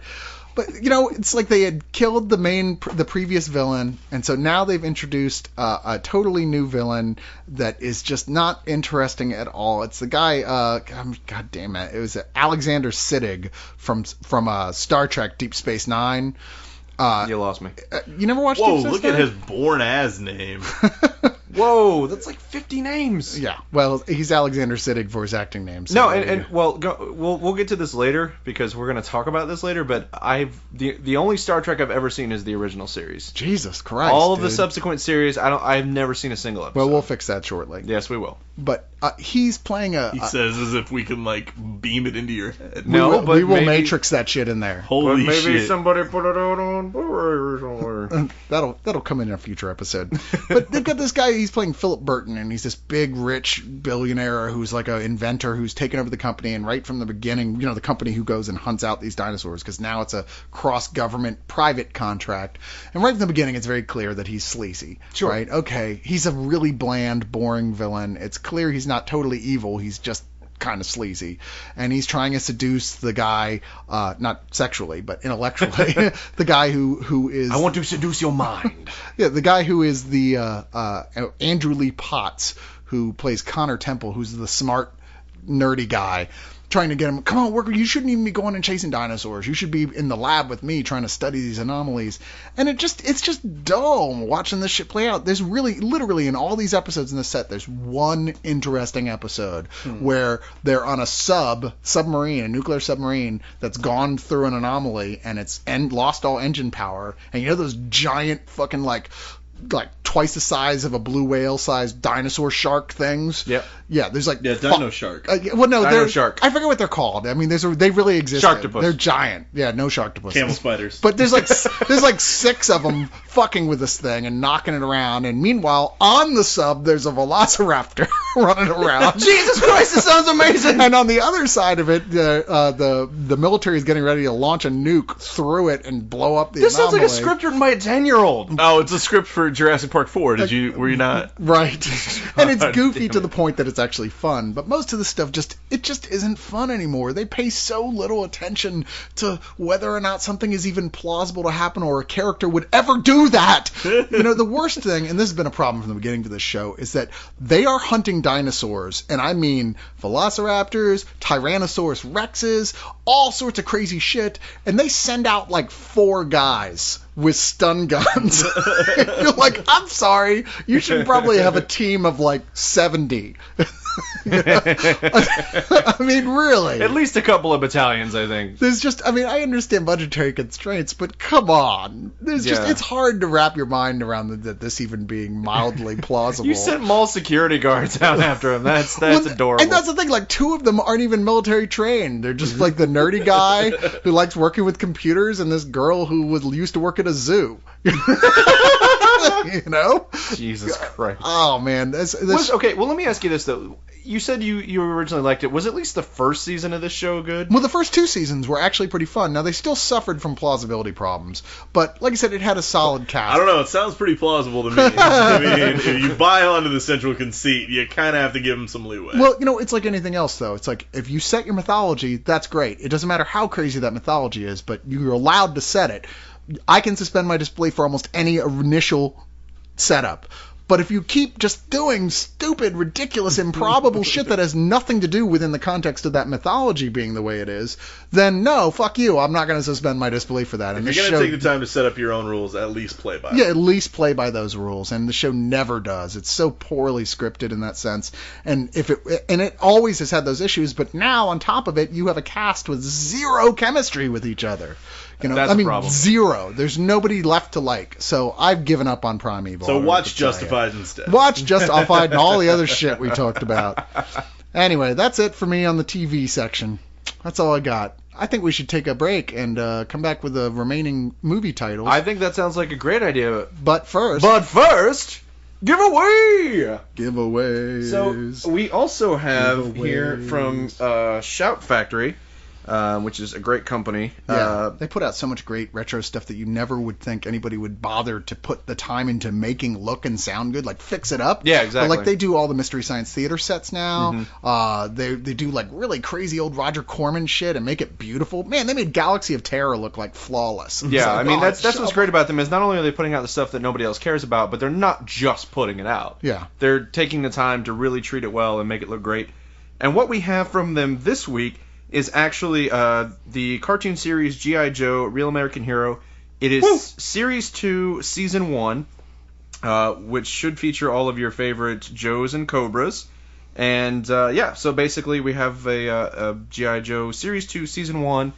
But, it's like they had killed the previous villain, and so now they've introduced a totally new villain that is just not interesting at all. It's the guy, God damn it, it was Alexander Siddig from Star Trek Deep Space Nine. You lost me. You never watched Whoa, Deep Space look Nine? at his born-as name. Whoa, that's like 50 names. Yeah, well, he's Alexander Siddig for his acting name. So No, we'll get to this later because we're going to talk about this later. But the only Star Trek I've ever seen is the original series. Jesus Christ! All of the dude. subsequent series, I've never seen a single episode. Well, we'll fix that shortly. Yes, we will. But he's playing He says as if we can beam it into your head. No, we will maybe- Matrix that shit in there. Holy maybe shit. somebody put it out on Blu-ray somewhere. That'll come in a future episode. But they've got this guy. He's playing Philip Burton, and he's this big, rich billionaire who's like an inventor who's taken over the company. And right from the beginning, the company who goes and hunts out these dinosaurs because now it's a cross-government private contract. And right from the beginning, it's very clear that he's sleazy. Sure. Right? Okay. He's a really bland, boring villain. It's clear he's not totally evil. He's just kind of sleazy, and he's trying to seduce the guy, not sexually but intellectually, the guy who is I want to seduce your mind. yeah, the guy who is the Andrew Lee Potts, who plays Connor Temple, who's the smart nerdy guy, trying to get him, come on, worker, you shouldn't even be going and chasing dinosaurs. You should be in the lab with me trying to study these anomalies. And it's just dull watching this shit play out. There's literally in all these episodes in the set, there's one interesting episode where they're on a submarine, a nuclear submarine that's gone through an anomaly and it's lost all engine power. And those giant fucking like twice the size of a blue whale sized dinosaur shark things. Yep. Yeah, there's like Dino Shark. well, no, Dino Shark. I forget what they're called. I mean, they really exist. Sharktopus. They're giant. Yeah, no sharktopus. Camel spiders. But there's like 6 of them fucking with this thing and knocking it around. And meanwhile, on the sub, there's a velociraptor running around. Jesus Christ, this sounds amazing. And on the other side of it, the military is getting ready to launch a nuke through it and blow up the This sounds like a anomaly. script written by a 10-year-old. Oh, it's a script for Jurassic Park 4. Were you not? Right. And it's God goofy damn to it. the point that it's actually fun. But most of the stuff just isn't fun anymore. They pay so little attention to whether or not something is even plausible to happen or a character would ever do that. The worst thing, and this has been a problem from the beginning to this show, is that they are hunting dinosaurs. And I mean velociraptors, Tyrannosaurus rexes, all sorts of crazy shit. And they send out like 4 guys with stun guns. You're like, I'm sorry, you should probably have a team of like 70. I mean, really. At least a couple of battalions, I think. There's I understand budgetary constraints, but come on. It's hard to wrap your mind around that this even being mildly plausible. You sent mall security guards out after him. That's adorable. And that's the thing, like 2 of them aren't even military trained. They're just like the nerdy guy who likes working with computers and this girl who used to work at a zoo. Jesus Christ. Oh man, Okay, well, let me ask you this though. You said you originally liked it. Was at least the first season of this show good? Well, the first 2 seasons were actually pretty fun. Now, they still suffered from plausibility problems, but like I said, it had a solid cast. I don't know. It sounds pretty plausible to me. I mean, if you buy onto the central conceit, you kind of have to give them some leeway. Well, it's like anything else, though. It's like, if you set your mythology, that's great. It doesn't matter how crazy that mythology is, but you're allowed to set it. I can suspend my disbelief for almost any initial setup. But if you keep just doing stupid, ridiculous, improbable shit that has nothing to do within the context of that mythology being the way it is, then no, fuck you. I'm not going to suspend my disbelief for that. If you're going to take the time to set up your own rules, at least play by them. Yeah, at least play by those rules. And the show never does. It's so poorly scripted in that sense. And it always has had those issues, but now on top of it, you have a cast with 0 chemistry with each other. That's a problem. 0. There's nobody left to like. So I've given up on Primeval. So watch Justified instead. Watch Justified and all the other shit we talked about. Anyway, that's it for me on the TV section. That's all I got. I think we should take a break and come back with the remaining movie titles. I think that sounds like a great idea. But first, giveaway! Giveaways. So we also have here from Shout Factory which is a great company. Yeah, they put out so much great retro stuff that you never would think anybody would bother to put the time into making look and sound good, like fix it up. Yeah, exactly. But, like, they do all the Mystery Science Theater sets now. They do like really crazy old Roger Corman shit and make it beautiful. Man, they made Galaxy of Terror look like flawless. Yeah, So, I mean that's shut what's up. great about them is not only are they putting out the stuff that nobody else cares about, but they're not just putting it out. Yeah. They're taking the time to really treat it well and make it look great. And what we have from them this week is actually the cartoon series G.I. Joe, Real American Hero. It is Series 2, Season 1, which should feature all of your favorite Joes and Cobras. And, so basically we have a G.I. Joe Series 2, Season 1.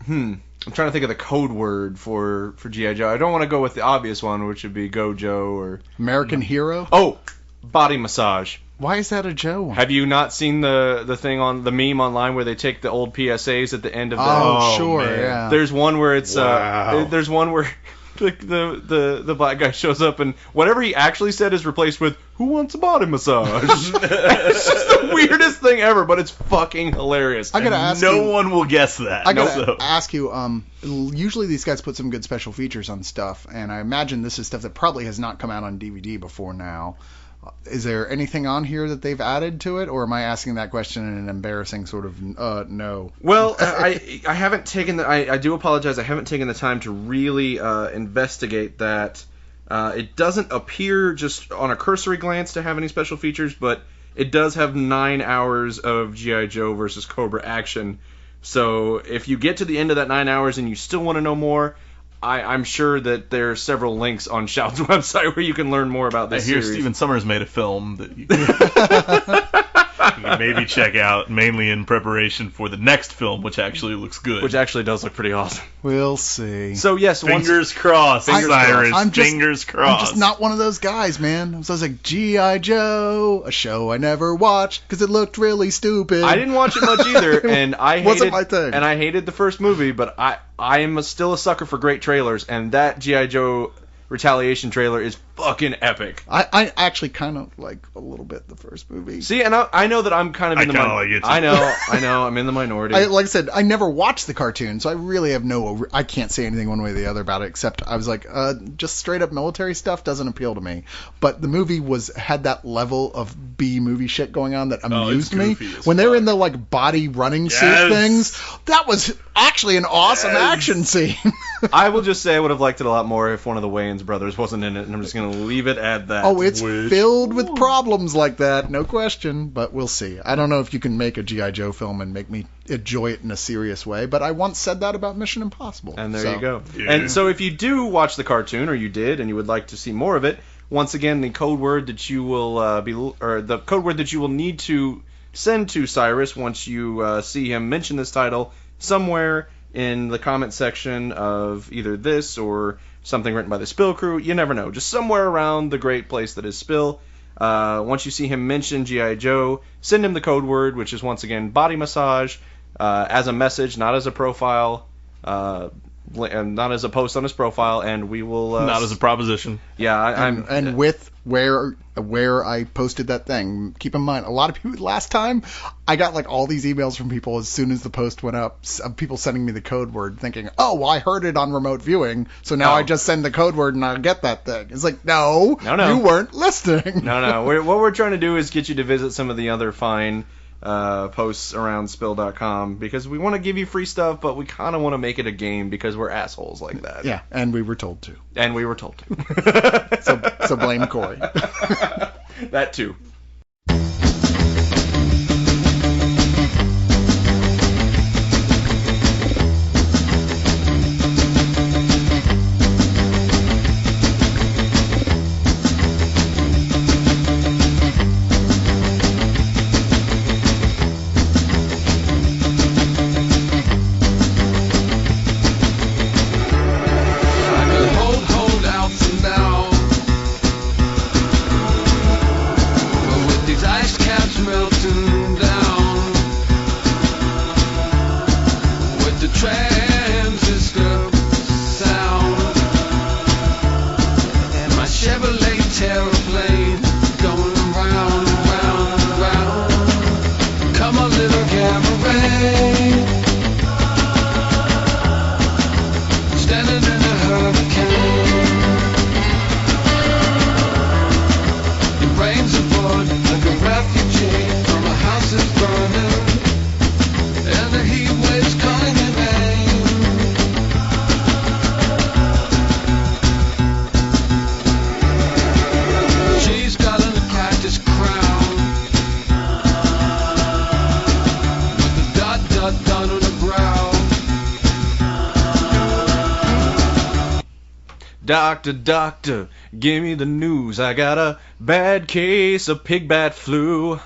I'm trying to think of the code word for G.I. Joe. I don't want to go with the obvious one, which would be Go Joe or... American Hero? Oh! Body massage. Why is that a Joe one? Have you not seen the thing on the meme online where they take the old PSAs at the end of the? Oh, sure, man. yeah. There's one where it's Wow. there's one where the black guy shows up and whatever he actually said is replaced with "Who wants a body massage?" It's just the weirdest thing ever, but it's fucking hilarious. I gotta ask No you, one will guess that. I gotta So- ask you, usually these guys put some good special features on stuff, and I imagine this is stuff that probably has not come out on DVD before now. Is there anything on here that they've added to it, or am I asking that question in an embarrassing sort of no? Well, I haven't taken I do apologize. I haven't taken the time to really investigate that. It doesn't appear just on a cursory glance to have any special features, but it does have 9 hours of G.I. Joe versus Cobra action. So if you get to the end of that 9 hours and you still want to know more, I'm sure that there are several links on Shout's website where you can learn more about I this hear series. Steven Summers made a film that you can maybe check out, mainly in preparation for the next film, which actually looks good. Which actually does look pretty awesome. We'll see. So yes, Fingers crossed, Fingers Cyrus. crossed. Fingers crossed. I'm just not one of those guys, man. So I was like, G.I. Joe, a show I never watched because it looked really stupid. I didn't watch it much either, and I hated Wasn't my thing. and I hated the first movie, but I am still a sucker for great trailers, and that G.I. Joe Retaliation trailer is fucking epic. I actually kind of like a little bit the first movie. See, and I know that I'm kind of in the kinda minority. like it too. I know, I'm in the minority. Like I said, I never watched the cartoon, so I really have I can't say anything one way or the other about it, except I was like, just straight up military stuff doesn't appeal to me. But the movie had that level of B movie shit going on that amused me. goofy as When they were fuck. in the like body running suit Yes. things, that was actually an awesome action scene. I will just say I would have liked it a lot more if one of the Wayans brothers wasn't in it, and I'm just going to leave it at that. Oh, it's Which- filled with problems like that, no question. But we'll see. I don't know if you can make a G.I. Joe film and make me enjoy it in a serious way, but I once said that about Mission Impossible. And there So, you go. Yeah. And so if you do watch the cartoon, or you did, and you would like to see more of it, once again, the code word that you will the code word that you will need to send to Cyrus once you see him mention this title somewhere in the comment section of either this or something written by the Spill Crew. You never know. Just somewhere around the great place that is Spill. Once you see him mention G.I. Joe, send him the code word, which is once again body massage, as a message, not as a profile, and not as a post on his profile, and we will not as a proposition. yeah. I'm and with where I posted that thing. Keep in mind, a lot of people last time I got like all these emails from people as soon as the post went up, of people sending me the code word, thinking, "Oh, well, I heard it on remote viewing, so now No. I just send the code word and I'll get that thing." It's like, no, No. you weren't listening. No. What we're trying to do is get you to visit some of the other fine posts around Spill.com, because we want to give you free stuff, but we kind of want to make it a game because we're assholes like that. Yeah, and we were told to. And we were told to. So blame Corey. That too. Hold out for now. Doctor, doctor, give me the news. I got a bad case of pig bat flu.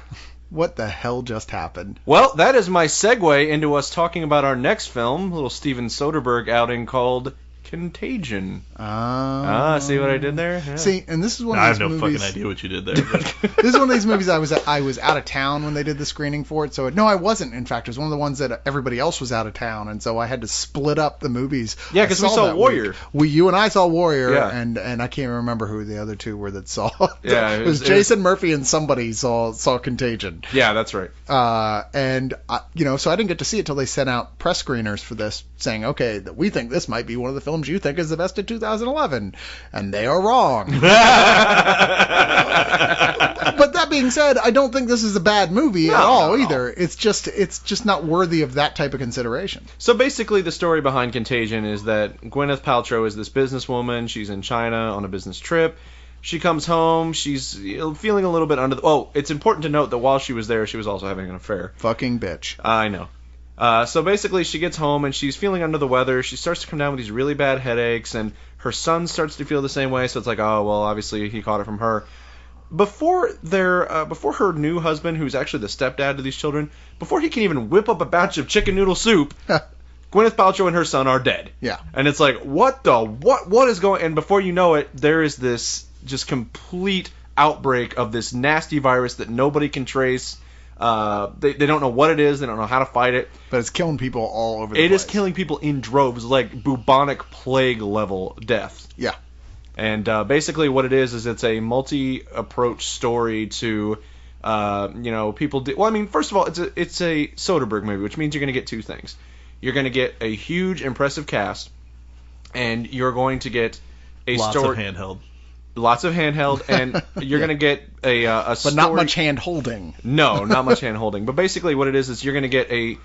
What the hell just happened? Well, that is my segue into us talking about our next film, a little Steven Soderbergh outing called Contagion. See what I did there? Yeah. See, and this is one I of have these no movies. fucking idea what you did there. This is one of these movies I was out of town when they did the screening for it. So no, I wasn't. In fact, it was one of the ones that everybody else was out of town, and so I had to split up the movies. Yeah, because we saw that Warrior. You and I saw Warrior, Yeah. and I can't remember who the other two were that saw. Yeah, it was Jason Murphy and somebody saw Contagion. Yeah, that's right. And so I didn't get to see it till they sent out press screeners for this, saying, okay, that we think this might be one of the films you think is the best of 2011, and they are wrong. But that being said, I don't think this is a bad movie at all either. It's just not worthy of that type of consideration. So basically, the story behind Contagion is that Gwyneth Paltrow is this businesswoman. She's in China on a business trip. She comes home. She's feeling a little bit under the... Oh, it's important to note that while she was there, she was also having an affair. Fucking bitch. I know. So basically, she gets home and she's feeling under the weather. She starts to come down with these really bad headaches, and her son starts to feel the same way. So it's like, oh, well, obviously he caught it from her. Before her new husband, who's actually the stepdad to these children, before he can even whip up a batch of chicken noodle soup, Gwyneth Paltrow and her son are dead. Yeah. And it's like, what is going... And before you know it, there is this just complete outbreak of this nasty virus that nobody can trace. They don't know what it is. They don't know how to fight it. But it's killing people all over the place. It is killing people in droves, like bubonic plague level death. Yeah. And basically what it is it's a multi-approach story to, people... first of all, it's a Soderbergh movie, which means you're going to get two things. You're going to get a huge, impressive cast, and you're going to get a Lots story... of handheld. Lots of handheld, and you're going to get a story... But not much hand-holding. No, not much hand-holding. But basically what it is you're going to get a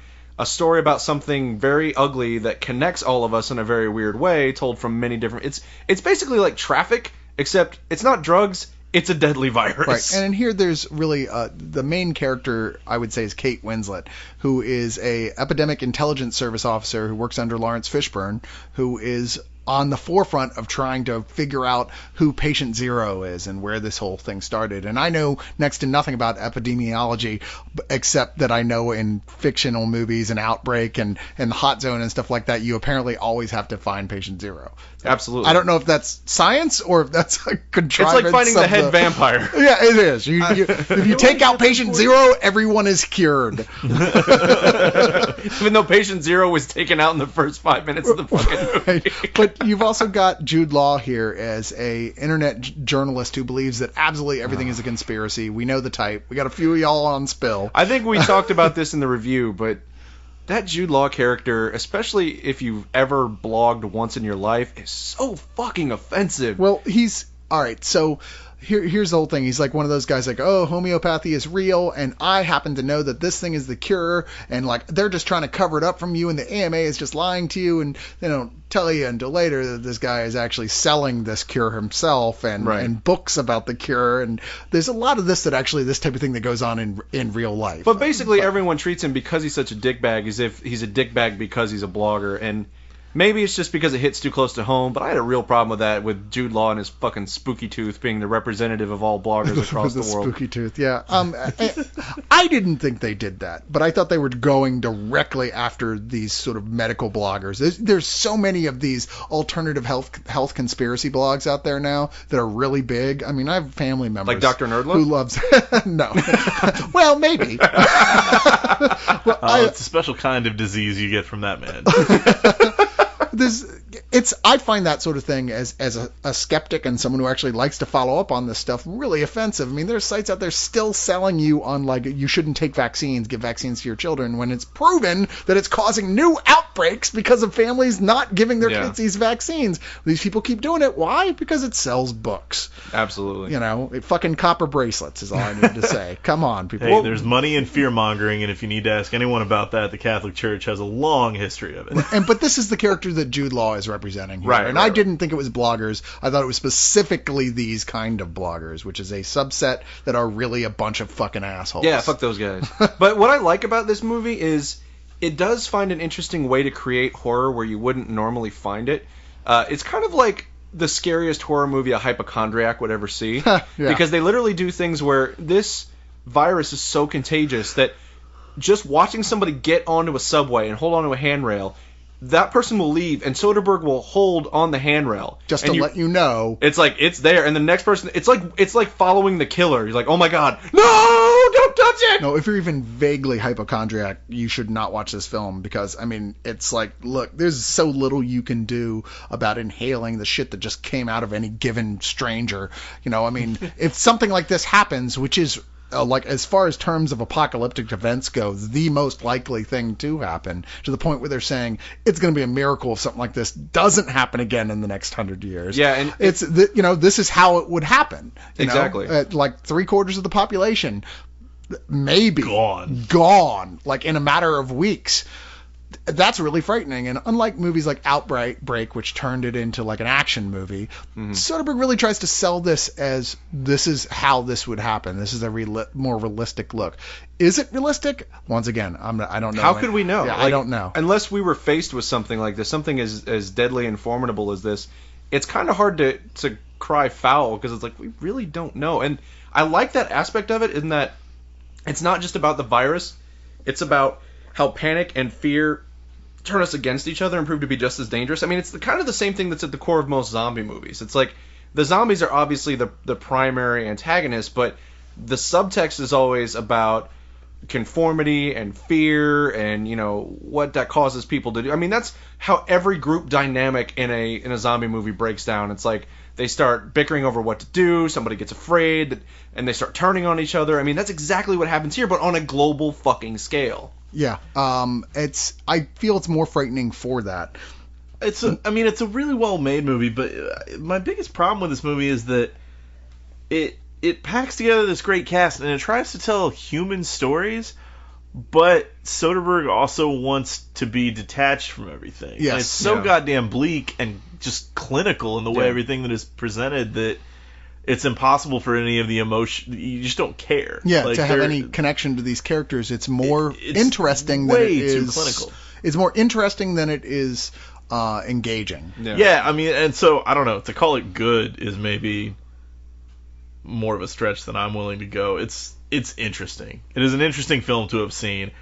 story about something very ugly that connects all of us in a very weird way, told from many different... It's basically like Traffic, except it's not drugs, it's a deadly virus. Right, and in here there's really... the main character, I would say, is Kate Winslet, who is a epidemic intelligence service officer who works under Lawrence Fishburne, who is on the forefront of trying to figure out who Patient Zero is and where this whole thing started. And I know next to nothing about epidemiology, except that I know in fictional movies and Outbreak and The Hot Zone and stuff like that, you apparently always have to find Patient Zero. Absolutely. I don't know if that's science or if that's a contrivance. It's like finding the head vampire. Yeah, it is. If you take out Patient Zero, everyone is cured. Even though Patient Zero was taken out in the first 5 minutes of the fucking movie. But you've also got Jude Law here as a internet journalist who believes that absolutely everything is a conspiracy. We know the type. We got a few of y'all on Spill. I think we talked about this in the review, but that Jude Law character, especially if you've ever blogged once in your life, is so fucking offensive. Well, he's... All right, so... Here's the whole thing. He's like one of those guys like, oh, homeopathy is real, and I happen to know that this thing is the cure, and like they're just trying to cover it up from you, and the AMA is just lying to you, and they don't tell you until later that this guy is actually selling this cure himself and books about the cure, and there's a lot of this type of thing that goes on in real life. But basically everyone treats him because he's such a dickbag as if he's a dickbag because he's a blogger, and maybe it's just because it hits too close to home, but I had a real problem with that, with Jude Law and his fucking spooky tooth being the representative of all bloggers across the world. Spooky tooth, yeah. I didn't think they did that, but I thought they were going directly after these sort of medical bloggers. There's so many of these alternative health conspiracy blogs out there now that are really big. I mean, I have family members. Like Dr. Nerdlo? Who loves... No. Well, maybe. It's a special kind of disease you get from that man. I find that sort of thing as a skeptic and someone who actually likes to follow up on this stuff really offensive. I mean, there's sites out there still selling you on like you shouldn't take vaccines, give vaccines to your children, when it's proven that it's causing new outbreaks because of families not giving their kids these vaccines. These people keep doing it. Why? Because it sells books. Absolutely. Fucking copper bracelets is all I need to say. Come on, people. Hey, there's money in fear mongering, and if you need to ask anyone about that, the Catholic Church has a long history of it. But this is the character that Jude Law is representing here. Right, I didn't think it was bloggers. I thought it was specifically these kind of bloggers, which is a subset that are really a bunch of fucking assholes. Yeah, fuck those guys. But what I like about this movie is it does find an interesting way to create horror where you wouldn't normally find it. It's kind of like the scariest horror movie a hypochondriac would ever see. Yeah. Because they literally do things where this virus is so contagious that just watching somebody get onto a subway and hold onto a handrail, that person will leave, and Soderbergh will hold on the handrail just to let you know. It's like it's there, and the next person, it's like following the killer. You're like, oh my god, no, don't touch it. No, if you're even vaguely hypochondriac, you should not watch this film because, I mean, it's like, look, there's so little you can do about inhaling the shit that just came out of any given stranger. You know, I mean, if something like this happens, which is like, as far as terms of apocalyptic events go, the most likely thing to happen, to the point where they're saying it's going to be a miracle if something like this doesn't happen again in the next 100 years. Yeah, and this is how it would happen. Exactly. Like 3/4 of the population, maybe gone, like in a matter of weeks. That's really frightening, and unlike movies like Outbreak, which turned it into like an action movie, Soderbergh really tries to sell this as this is how this would happen. This is a more realistic look. Is it realistic? Once again, I don't know. How could we know? Yeah, I don't know. Unless we were faced with something like this, something as deadly and formidable as this, it's kind of hard to cry foul because it's like we really don't know. And I like that aspect of it in that it's not just about the virus, it's about how panic and fear turn us against each other and prove to be just as dangerous. I mean, it's kind of the same thing that's at the core of most zombie movies. It's like the zombies are obviously the primary antagonist, but the subtext is always about conformity and fear and, you know, what that causes people to do. I mean, that's how every group dynamic in a zombie movie breaks down. It's like they start bickering over what to do, somebody gets afraid, and they start turning on each other. I mean, that's exactly what happens here, but on a global fucking scale. Yeah, I feel it's more frightening for that. It's a really well-made movie, but my biggest problem with this movie is that it packs together this great cast and it tries to tell human stories, but Soderbergh also wants to be detached from everything. Yes, and it's so goddamn bleak and just clinical in the way everything that is presented that it's impossible for any of the emotion. You just don't care. Yeah, like, to have any connection to these characters, it's more interesting than it is. Too clinical. It's more interesting than it is engaging. Yeah, I mean, and so I don't know. To call it good is maybe more of a stretch than I'm willing to go. It's interesting. It is an interesting film to have seen.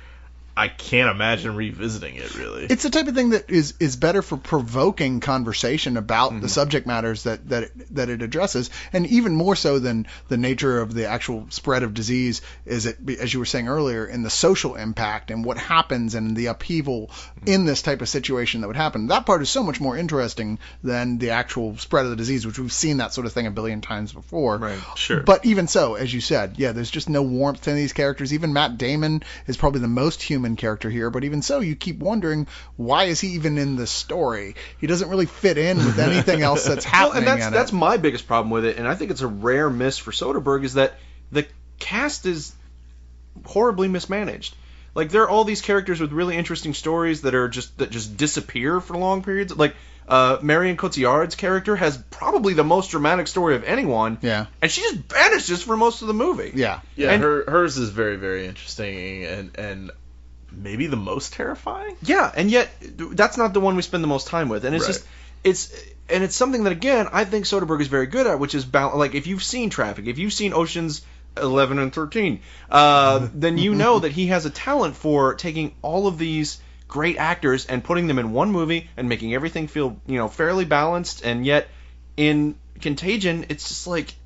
I can't imagine revisiting it, really. It's the type of thing that is better for provoking conversation about the subject matters that it addresses, and even more so than the nature of the actual spread of disease is it, as you were saying earlier, in the social impact and what happens and the upheaval in this type of situation that would happen. That part is so much more interesting than the actual spread of the disease, which we've seen that sort of thing a billion times before. Right, sure. But even so, as you said, there's just no warmth in these characters. Even Matt Damon is probably the most human character here, but even so, you keep wondering, why is he even in this story? He doesn't really fit in with anything else that's happening. Well, and that's my biggest problem with it, and I think it's a rare miss for Soderbergh, is that the cast is horribly mismanaged. Like, there are all these characters with really interesting stories that just disappear for long periods. Like, Marion Cotillard's character has probably the most dramatic story of anyone. Yeah. And she just vanishes for most of the movie. Yeah. Yeah, and hers is very, very interesting and maybe the most terrifying. Yeah, and yet that's not the one we spend the most time with. And it's it's something that, again, I think Soderbergh is very good at, which is like, if you've seen Traffic, if you've seen Ocean's 11 and 13, then you know that he has a talent for taking all of these great actors and putting them in one movie and making everything feel, fairly balanced. And yet in Contagion, it's just like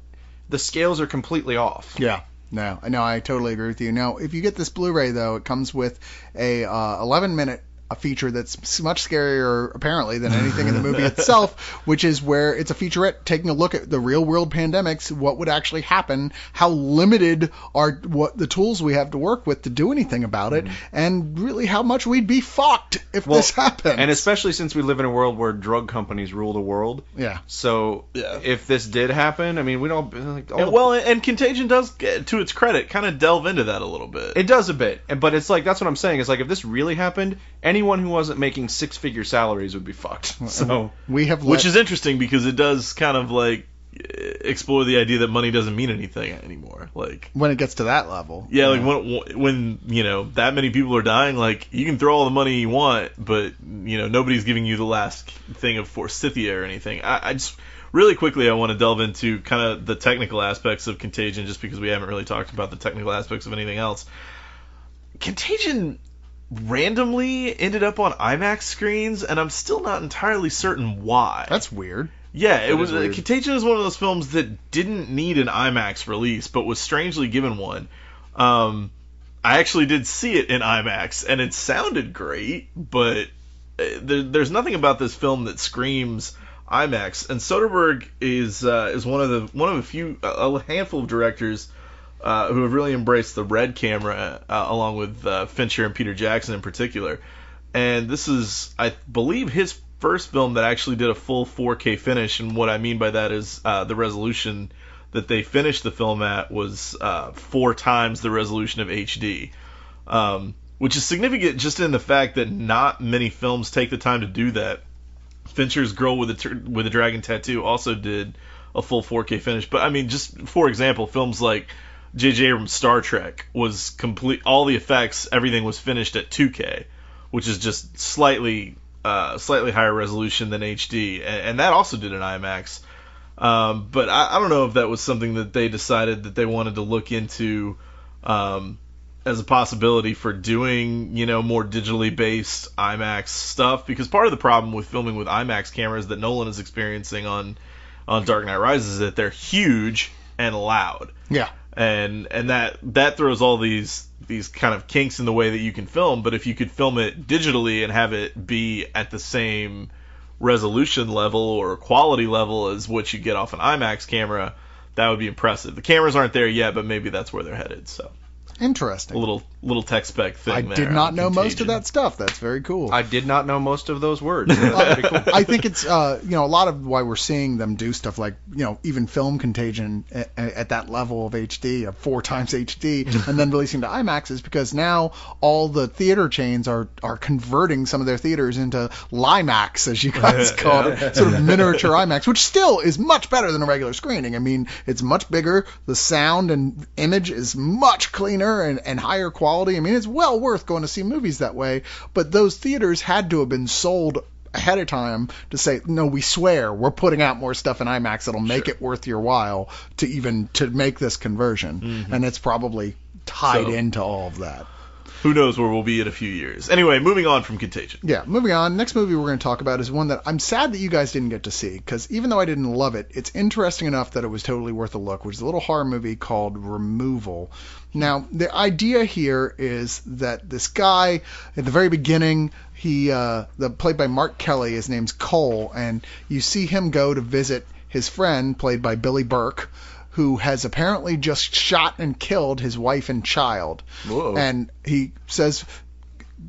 the scales are completely off. Yeah. No, I totally agree with you. Now, if you get this Blu-ray, though, it comes with a 11-minute feature that's much scarier, apparently, than anything in the movie itself, which is where it's a featurette taking a look at the real-world pandemics, what would actually happen, how limited are what the tools we have to work with to do anything about it, and really how much we'd be fucked if this happened. And especially since we live in a world where drug companies rule the world. Yeah. So if this did happen, I mean, we'd all... and Contagion does, to its credit, kind of delve into that a little bit. It does a bit. But it's like, that's what I'm saying. It's like, if this really happened, anyone who wasn't making six-figure salaries would be fucked. So we have which is interesting because it does kind of like explore the idea that money doesn't mean anything anymore. Like when it gets to that level. Yeah, like when that many people are dying, like you can throw all the money you want, but nobody's giving you the last thing of Forsythia or anything. I just really quickly I want to delve into kind of the technical aspects of Contagion, just because we haven't really talked about the technical aspects of anything else. Contagion randomly ended up on IMAX screens, and I'm still not entirely certain why. That's weird. Yeah, it was weird. Contagion is one of those films that didn't need an IMAX release, but was strangely given one. I actually did see it in IMAX, and it sounded great, but there's nothing about this film that screams IMAX. And Soderbergh is one of a handful of directors who have really embraced the red camera, along with Fincher and Peter Jackson in particular. And this is, I believe, his first film that actually did a full 4K finish. And what I mean by that is the resolution that they finished the film at was 4 times the resolution of HD, which is significant just in the fact that not many films take the time to do that. Fincher's Girl with a Dragon Tattoo also did a full 4K finish. But I mean, just for example, films like J.J. Abrams' Star Trek was complete. All the effects, everything was finished at 2K, which is just slightly higher resolution than HD, and that also did an IMAX. But I don't know if that was something that they decided that they wanted to look into as a possibility for doing, more digitally based IMAX stuff. Because part of the problem with filming with IMAX cameras that Nolan is experiencing on Dark Knight Rises is that they're huge and loud. Yeah. And that throws all these kind of kinks in the way that you can film. But if you could film it digitally and have it be at the same resolution level or quality level as what you get off an IMAX camera, that would be impressive. The cameras aren't there yet, but maybe that's where they're headed. So interesting. A little tech spec thing. I there did not know Contagion. most of that stuff. That's very cool. I did not know most of those words. So that's pretty cool. I think it's a lot of why we're seeing them do stuff like even film Contagion at that level of HD, of 4 times HD, and then releasing to IMAX is because now all the theater chains are converting some of their theaters into LIMAX, as you guys call it, sort of miniature IMAX, which still is much better than a regular screening. I mean, it's much bigger. The sound and image is much cleaner and higher quality. I mean, it's well worth going to see movies that way, but those theaters had to have been sold ahead of time to say, no, we swear we're putting out more stuff in IMAX that'll make it worth your while to make this conversion. Mm-hmm. And it's probably tied into all of that. Who knows where we'll be in a few years. Anyway, moving on from Contagion. Yeah, moving on. Next movie we're going to talk about is one that I'm sad that you guys didn't get to see, because even though I didn't love it, it's interesting enough that it was totally worth a look, which is a little horror movie called Removal. Now, the idea here is that this guy, at the very beginning, played by Mark Kelly, his name's Cole, and you see him go to visit his friend, played by Billy Burke, who has apparently just shot and killed his wife and child. Whoa. And he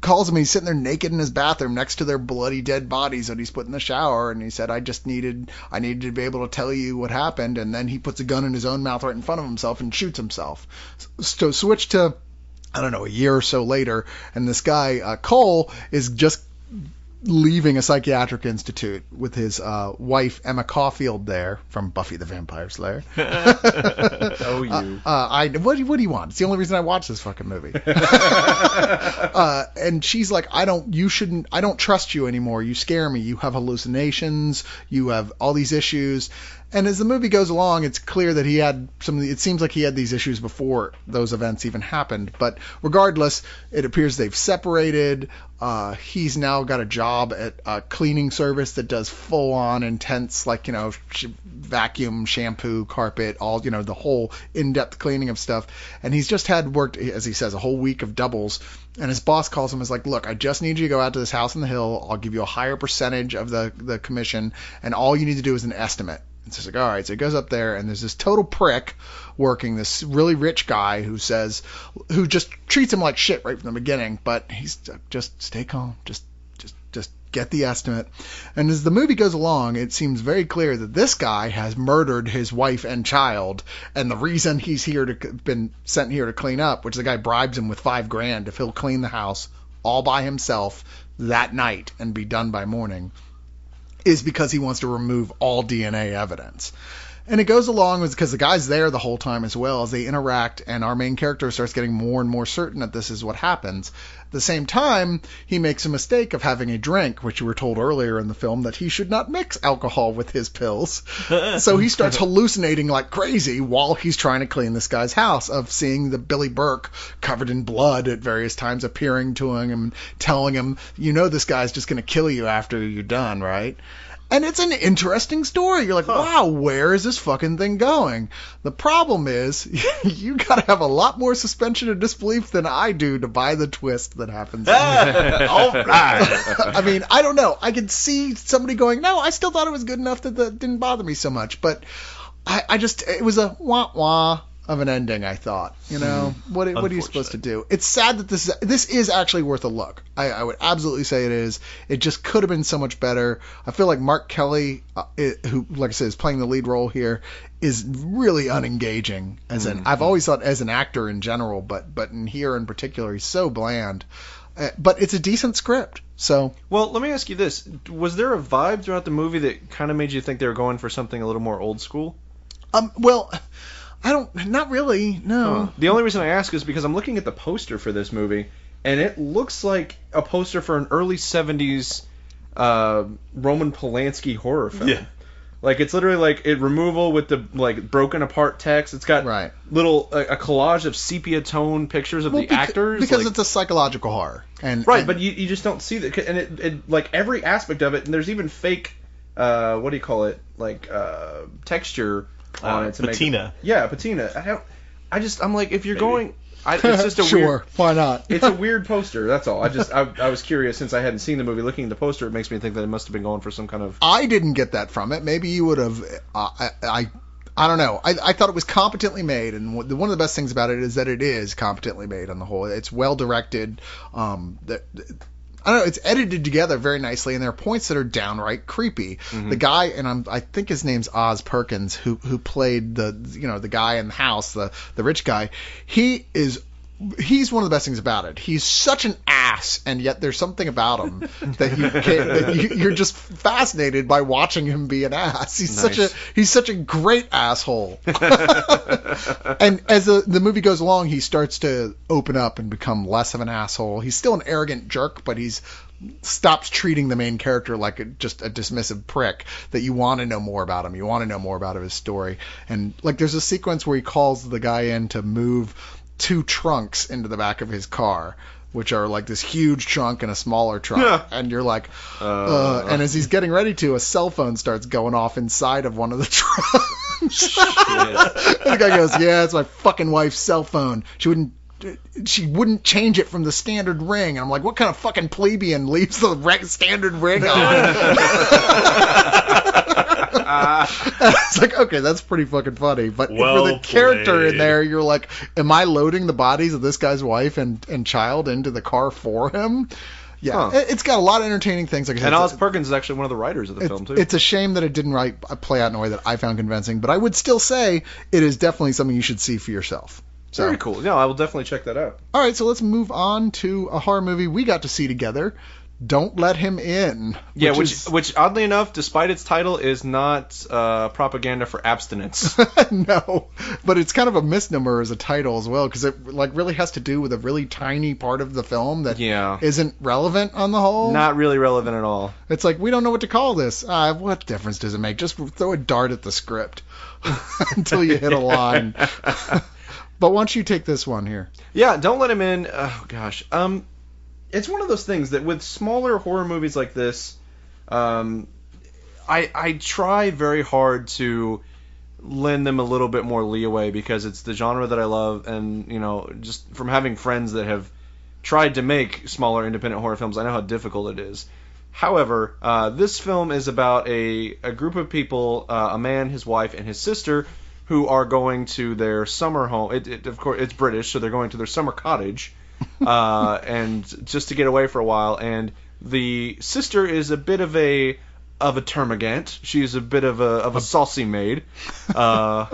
calls him, he's sitting there naked in his bathroom next to their bloody dead bodies that he's put in the shower, and he said, I needed to be able to tell you what happened. And then he puts a gun in his own mouth right in front of himself and shoots himself. So switch to, I don't know, a year or so later, and this guy, Cole, is just leaving a psychiatric institute with his wife Emma Caulfield there from Buffy the Vampire Slayer. Oh, you! What do you want? It's the only reason I watch this fucking movie. And she's like, I don't trust you anymore. You scare me. You have hallucinations. You have all these issues. And as the movie goes along, it's clear that he had it seems like he had these issues before those events even happened. But regardless, it appears they've separated. He's now got a job at a cleaning service that does full-on intense, vacuum, shampoo, carpet, all, the whole in-depth cleaning of stuff. And he's just worked, as he says, a whole week of doubles. And his boss calls him and is like, look, I just need you to go out to this house on the hill. I'll give you a higher percentage of the commission. And all you need to do is an estimate. And so he's like, all right. So he goes up there, and there's this total prick working, this really rich guy who just treats him like shit right from the beginning. But he's just stay calm, just get the estimate. And as the movie goes along, it seems very clear that this guy has murdered his wife and child, and the reason he's been sent here to clean up, which the guy bribes him with $5,000 if he'll clean the house all by himself that night and be done by morning, is because he wants to remove all DNA evidence. And it goes along because the guy's there the whole time as well as they interact, and our main character starts getting more and more certain that this is what happens. At the same time, he makes a mistake of having a drink, which you were told earlier in the film that he should not mix alcohol with his pills. So he starts hallucinating like crazy while he's trying to clean this guy's house, of seeing the Billy Burke covered in blood at various times appearing to him and telling him, you know this guy's just going to kill you after you're done, right? And it's an interesting story. You're like, wow, where is this fucking thing going? The problem is, you got to have a lot more suspension of disbelief than I do to buy the twist that happens. All right. I mean, I don't know. I could see somebody going, no, I still thought it was good enough that that didn't bother me so much. But it was a wah-wah of an ending, I thought. You know, what are you supposed to do? It's sad that this is actually worth a look. I would absolutely say it is. It just could have been so much better. I feel like Mark Kelly, who, like I said, is playing the lead role here, is really unengaging. I've always thought as an actor in general, but in here in particular, he's so bland. But it's a decent script. So, well, let me ask you this: was there a vibe throughout the movie that kind of made you think they were going for something a little more old school? Well, not really, no. The only reason I ask is because I'm looking at the poster for this movie, and it looks like a poster for an early 70s Roman Polanski horror film. Yeah. Like, it's literally like a removal with the like broken apart text. It's got little a collage of sepia tone pictures of the actors. Because it's a psychological horror. But you just don't see that. And it like every aspect of it, and there's even fake, what do you call it? Like, texture on it to patina. Patina. I'm like, if you're going, it's just a sure, why not? It's a weird poster. That's all. I was curious since I hadn't seen the movie. Looking at the poster, it makes me think that it must have been going for some kind of. I didn't get that from it. Maybe you would have. I don't know. I thought it was competently made, and one of the best things about it is that it is competently made on the whole. It's well directed. I don't know, it's edited together very nicely, and there are points that are downright creepy. Mm-hmm. The guy, and I think his name's Oz Perkins, who played the guy in the house, the rich guy. He's one of the best things about it. He's such an ass, and yet there's something about him that you're just fascinated by watching him be an ass. He's such a great asshole. And as the movie goes along, he starts to open up and become less of an asshole. He's still an arrogant jerk, but he's stops treating the main character like just a dismissive prick that you want to know more about him. You want to know more about his story. And like there's a sequence where he calls the guy in to move 2 trunks into the back of his car, which are like this huge trunk and a smaller trunk. Yeah. And you're like, and as he's getting ready to, a cell phone starts going off inside of one of the trunks. And the guy goes, yeah, it's my fucking wife's cell phone. She wouldn't change it from the standard ring. And I'm like, what kind of fucking plebeian leaves the standard ring on? It's like, okay, that's pretty fucking funny. But for the character in there, you're like, am I loading the bodies of this guy's wife and child into the car for him? Yeah, it's got a lot of entertaining things. Like I said, and Oz Perkins is actually one of the writers of the film, too. It's a shame that it didn't play out in a way that I found convincing, but I would still say it is definitely something you should see for yourself. So, very cool. Yeah, I will definitely check that out. All right, so let's move on to a horror movie we got to see together, Don't Let Him In. Yeah, which oddly enough, despite its title, is not propaganda for abstinence. No, but it's kind of a misnomer as a title as well, because it like really has to do with a really tiny part of the film that isn't relevant on the whole. Not really relevant at all. It's like, we don't know what to call this. What difference does it make? Just throw a dart at the script until you hit a line. But why don't you take this one here? Yeah, Don't Let Him In. Oh, gosh. It's one of those things that with smaller horror movies like this, I try very hard to lend them a little bit more leeway because it's the genre that I love, and just from having friends that have tried to make smaller independent horror films, I know how difficult it is. However, this film is about a group of people, a man, his wife, and his sister, who are going to their summer home. Of course, it's British, so they're going to their summer cottage, and just to get away for a while. And the sister is a bit of a termagant. She's a bit of a saucy maid. We're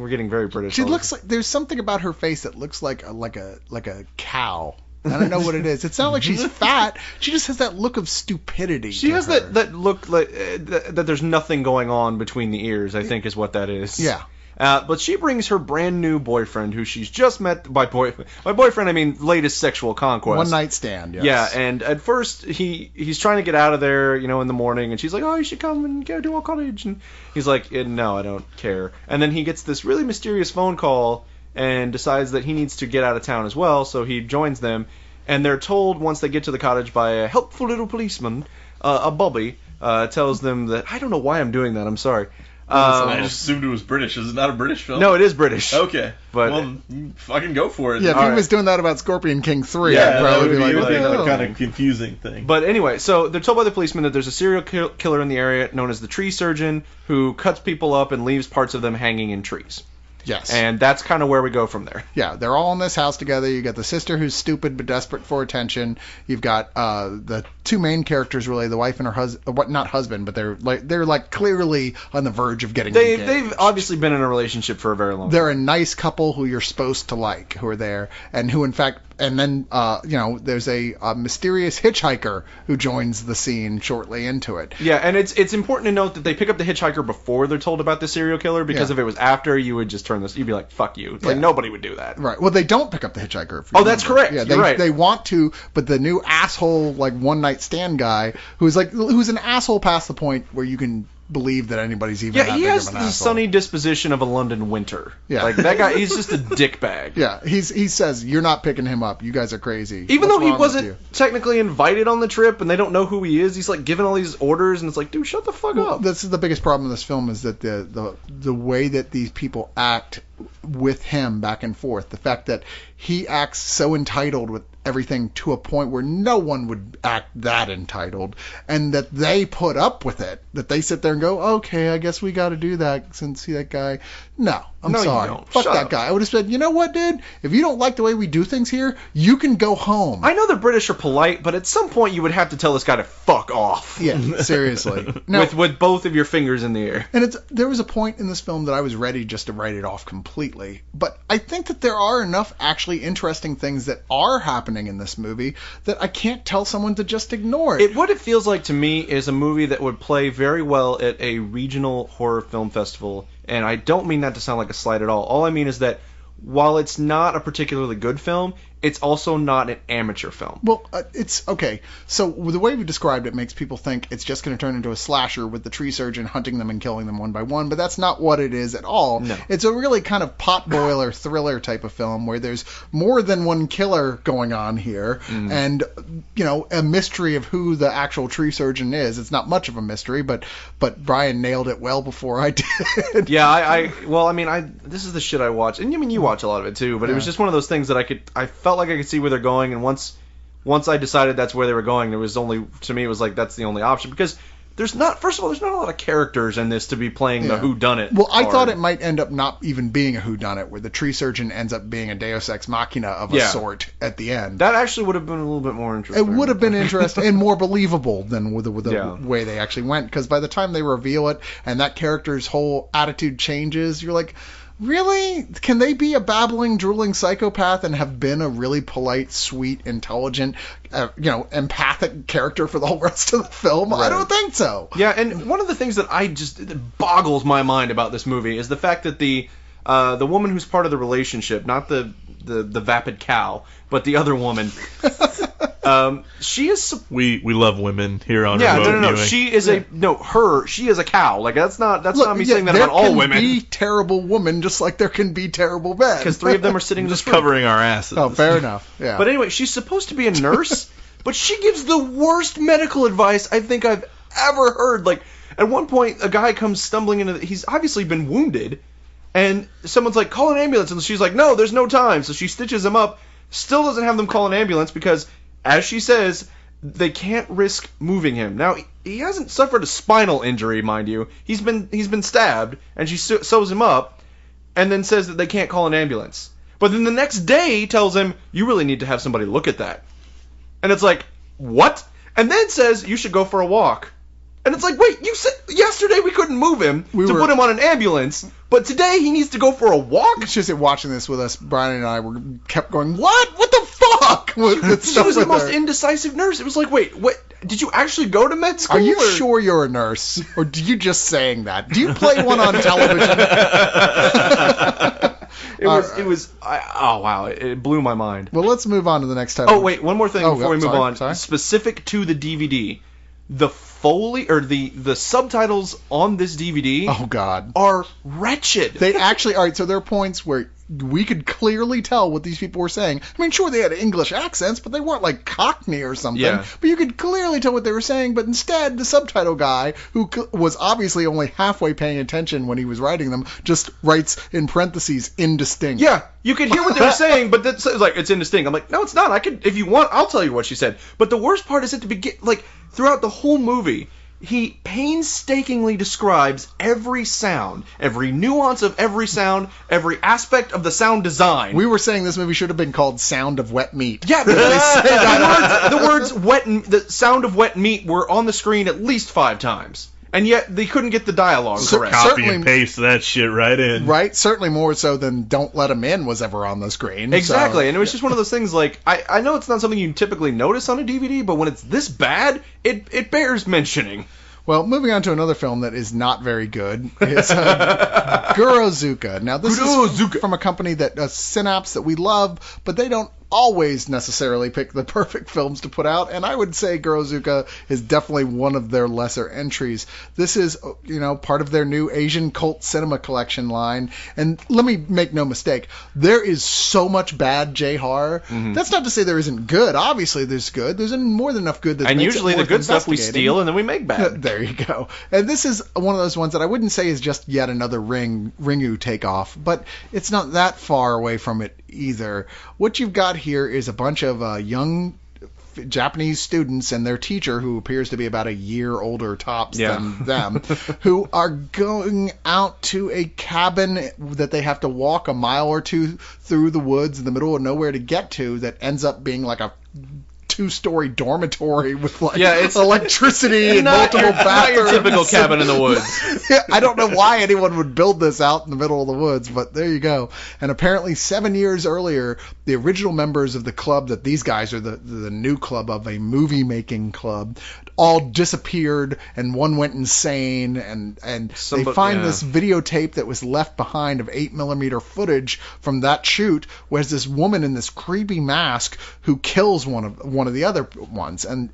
getting very British. She looks like there's something about her face that looks like a cow. I don't know what it is. It's not like she's fat. She just has that look of stupidity. She has that look like that there's nothing going on between the ears, I think is what that is. Yeah. But she brings her brand new boyfriend, who she's just met. By boyfriend, I mean latest sexual conquest. One night stand. Yes. Yeah, and at first he's trying to get out of there, in the morning, and she's like, "Oh, you should come and go to our cottage," and he's like, "No, I don't care." And then he gets this really mysterious phone call and decides that he needs to get out of town as well, so he joins them, and they're told once they get to the cottage by a helpful little policeman, a Bobby, tells them that I don't know why I'm doing that. I'm sorry. I just assumed it was British. Is it not a British film? No, it is British. Okay. But, well, fucking go for it. Yeah, if he was doing that about Scorpion King 3, I'd I'd probably be like, a kind of confusing thing. But anyway, so they're told by the policeman that there's a serial killer in the area known as the tree surgeon who cuts people up and leaves parts of them hanging in trees. Yes. And that's kind of where we go from there. Yeah, they're all in this house together. You got the sister who's stupid but desperate for attention. You've got the two main characters, really, the wife and her husband. Not husband, but they're like clearly on the verge of getting engaged. They've obviously been in a relationship for a very long time. They're a nice couple who you're supposed to like, who are there, and who in fact. And then, there's a mysterious hitchhiker who joins the scene shortly into it. Yeah, and it's important to note that they pick up the hitchhiker before they're told about the serial killer, because if it was after, you would just turn this, you'd be like, fuck you. Like, nobody would do that. Right. Well, they don't pick up the hitchhiker. That's correct. Yeah, You're right. They want to, but the new asshole, one-night stand guy, who's an asshole past the point where you can believe that anybody's even that big of an asshole. Yeah, he has the sunny disposition of a London winter. Yeah. Like, that guy, he's just a dickbag. Yeah, he says, you're not picking him up. You guys are crazy. Even though he wasn't technically invited on the trip and they don't know who he is, he's, giving all these orders, and it's like, dude, shut the fuck up. This is the biggest problem in this film, is that the way that these people act with him back and forth, the fact that he acts so entitled with everything to a point where no one would act that entitled, and that they put up with it, that they sit there and go, okay, I guess we got to do that since that guy. No, I'm sorry. Fuck Shut that up. guy. I would have said, you know what, dude? If you don't like the way we do things here, you can go home. I know the British are polite, but at some point you would have to tell this guy to fuck off. Yeah, seriously. Now, with both of your fingers in the air. And there was a point in this film that I was ready just to write it off completely. But I think that there are enough actually interesting things that are happening in this movie that I can't tell someone to just ignore it. What it feels like to me is a movie that would play very well at a regional horror film festival. And I don't mean that to sound like a slight at all. All I mean is that while it's not a particularly good film, it's also not an amateur film. Well, it's okay. So the way we described it makes people think it's just going to turn into a slasher with the tree surgeon hunting them and killing them one by one, but that's not what it is at all. No. It's a really kind of potboiler thriller type of film where there's more than one killer going on here, and a mystery of who the actual tree surgeon is. It's not much of a mystery, but Brian nailed it well before I did. Yeah, this is the shit I watch, and you watch a lot of it too. But it was just one of those things that I felt like I could see where they're going, and once I decided that's where they were going, there was only, to me, it was like that's the only option, because there's not a lot of characters in this to be playing the whodunit. Well, I thought it might end up not even being a whodunit, where the tree surgeon ends up being a Deus Ex Machina of a sort at the end. That actually would have been a little bit more interesting. It would have been interesting and more believable than with the way they actually went, because by the time they reveal it and that character's whole attitude changes, you're like, really? Can they be a babbling, drooling psychopath and have been a really polite, sweet, intelligent, empathic character for the whole rest of the film? Right. I don't think so. Yeah, and one of the things that that boggles my mind about this movie is the fact that the woman who's part of the relationship, not the vapid cow, but the other woman, she is. We love women here on Remote Viewing. No. She is she is a cow. Like that's not me saying that about all women. There can be terrible women just like there can be terrible men. Because 3 of them are sitting just covering our asses. Oh, fair enough. Yeah. But anyway, she's supposed to be a nurse, but she gives the worst medical advice I think I've ever heard. Like at one point, a guy comes stumbling into. He's obviously been wounded, and someone's like, "Call an ambulance," and she's like, "No, there's no time." So she stitches him up. Still doesn't have them call an ambulance because, as she says, they can't risk moving him. Now, he hasn't suffered a spinal injury, mind you. He's been stabbed, and she sews him up, and then says that they can't call an ambulance. But then the next day tells him, you really need to have somebody look at that. And it's like, what? And then says, you should go for a walk. And it's like, wait, you said yesterday we couldn't move him put him on an ambulance, but today he needs to go for a walk? It's just that watching this with us, Brian and I kept going, what? What the fuck? fuck with She stuff was the with most her? indecisive nurse. It was like, wait, what? Did you actually go to med school? Are you or- sure you're a nurse, or do you just saying that? Do you play one on television? Oh wow, it blew my mind. Well, let's move on to the next title. Oh wait, one more thing before we move sorry, on. sorry. Specific to the DVD, the Foley or the subtitles on this DVD Oh God. are wretched. They actually, all right, so there are points where we could clearly tell what these people were saying. I mean, sure, they had English accents, but they weren't like Cockney or something. Yeah. But you could clearly tell what they were saying, but instead, the subtitle guy, who was obviously only halfway paying attention when he was writing them, just writes in parentheses, indistinct. Yeah, you could hear what they were saying, but that's like it's indistinct. I'm like, no, it's not. I could, if you want, I'll tell you what she said. But the worst part is at the begin, like throughout the whole movie, he painstakingly describes every sound, every nuance of every sound, every aspect of the sound design. We were saying this movie should have been called Sound of Wet Meat. Yeah, because they say that the words wet, the sound of wet meat were on the screen at least 5 times, and yet they couldn't get the dialogue correct. Copy Certainly- and paste that shit right in. Right? Certainly more so than Don't Let 'Em In was ever on the screen. Exactly, So, and it was just one of those things. Like I know it's not something you typically notice on a DVD, but when it's this bad, it bears mentioning. well, moving on to another film that is not very good. It's Gurozuka. Now, this is from a company that Synapse that we love, but they don't always necessarily pick the perfect films to put out, and I would say Gurozuka is definitely one of their lesser entries. This is, part of their new Asian cult cinema collection line, and let me make no mistake, there is so much bad J-horror. Mm-hmm. That's not to say there isn't good. Obviously, there's good. There's more than enough good that And makes usually it the worth good stuff we investigating. steal and then we make bad. There you go. And this is one of those ones that I wouldn't say is just yet another Ringu takeoff, but it's not that far away from it either. What you've got here is a bunch of young Japanese students and their teacher, who appears to be about a year older tops than them, who are going out to a cabin that they have to walk a mile or two through the woods in the middle of nowhere to get to, that ends up being like a 2-story dormitory with it's electricity and multiple Not bathrooms. your typical cabin in the woods. I don't know why anyone would build this out in the middle of the woods, but there you go. And apparently 7 years earlier, the original members of the club that these guys are the new club of, a movie-making club, all disappeared, and one went insane, and they find this videotape that was left behind of 8mm footage from that shoot, where there's this woman in this creepy mask who kills one of the other ones, and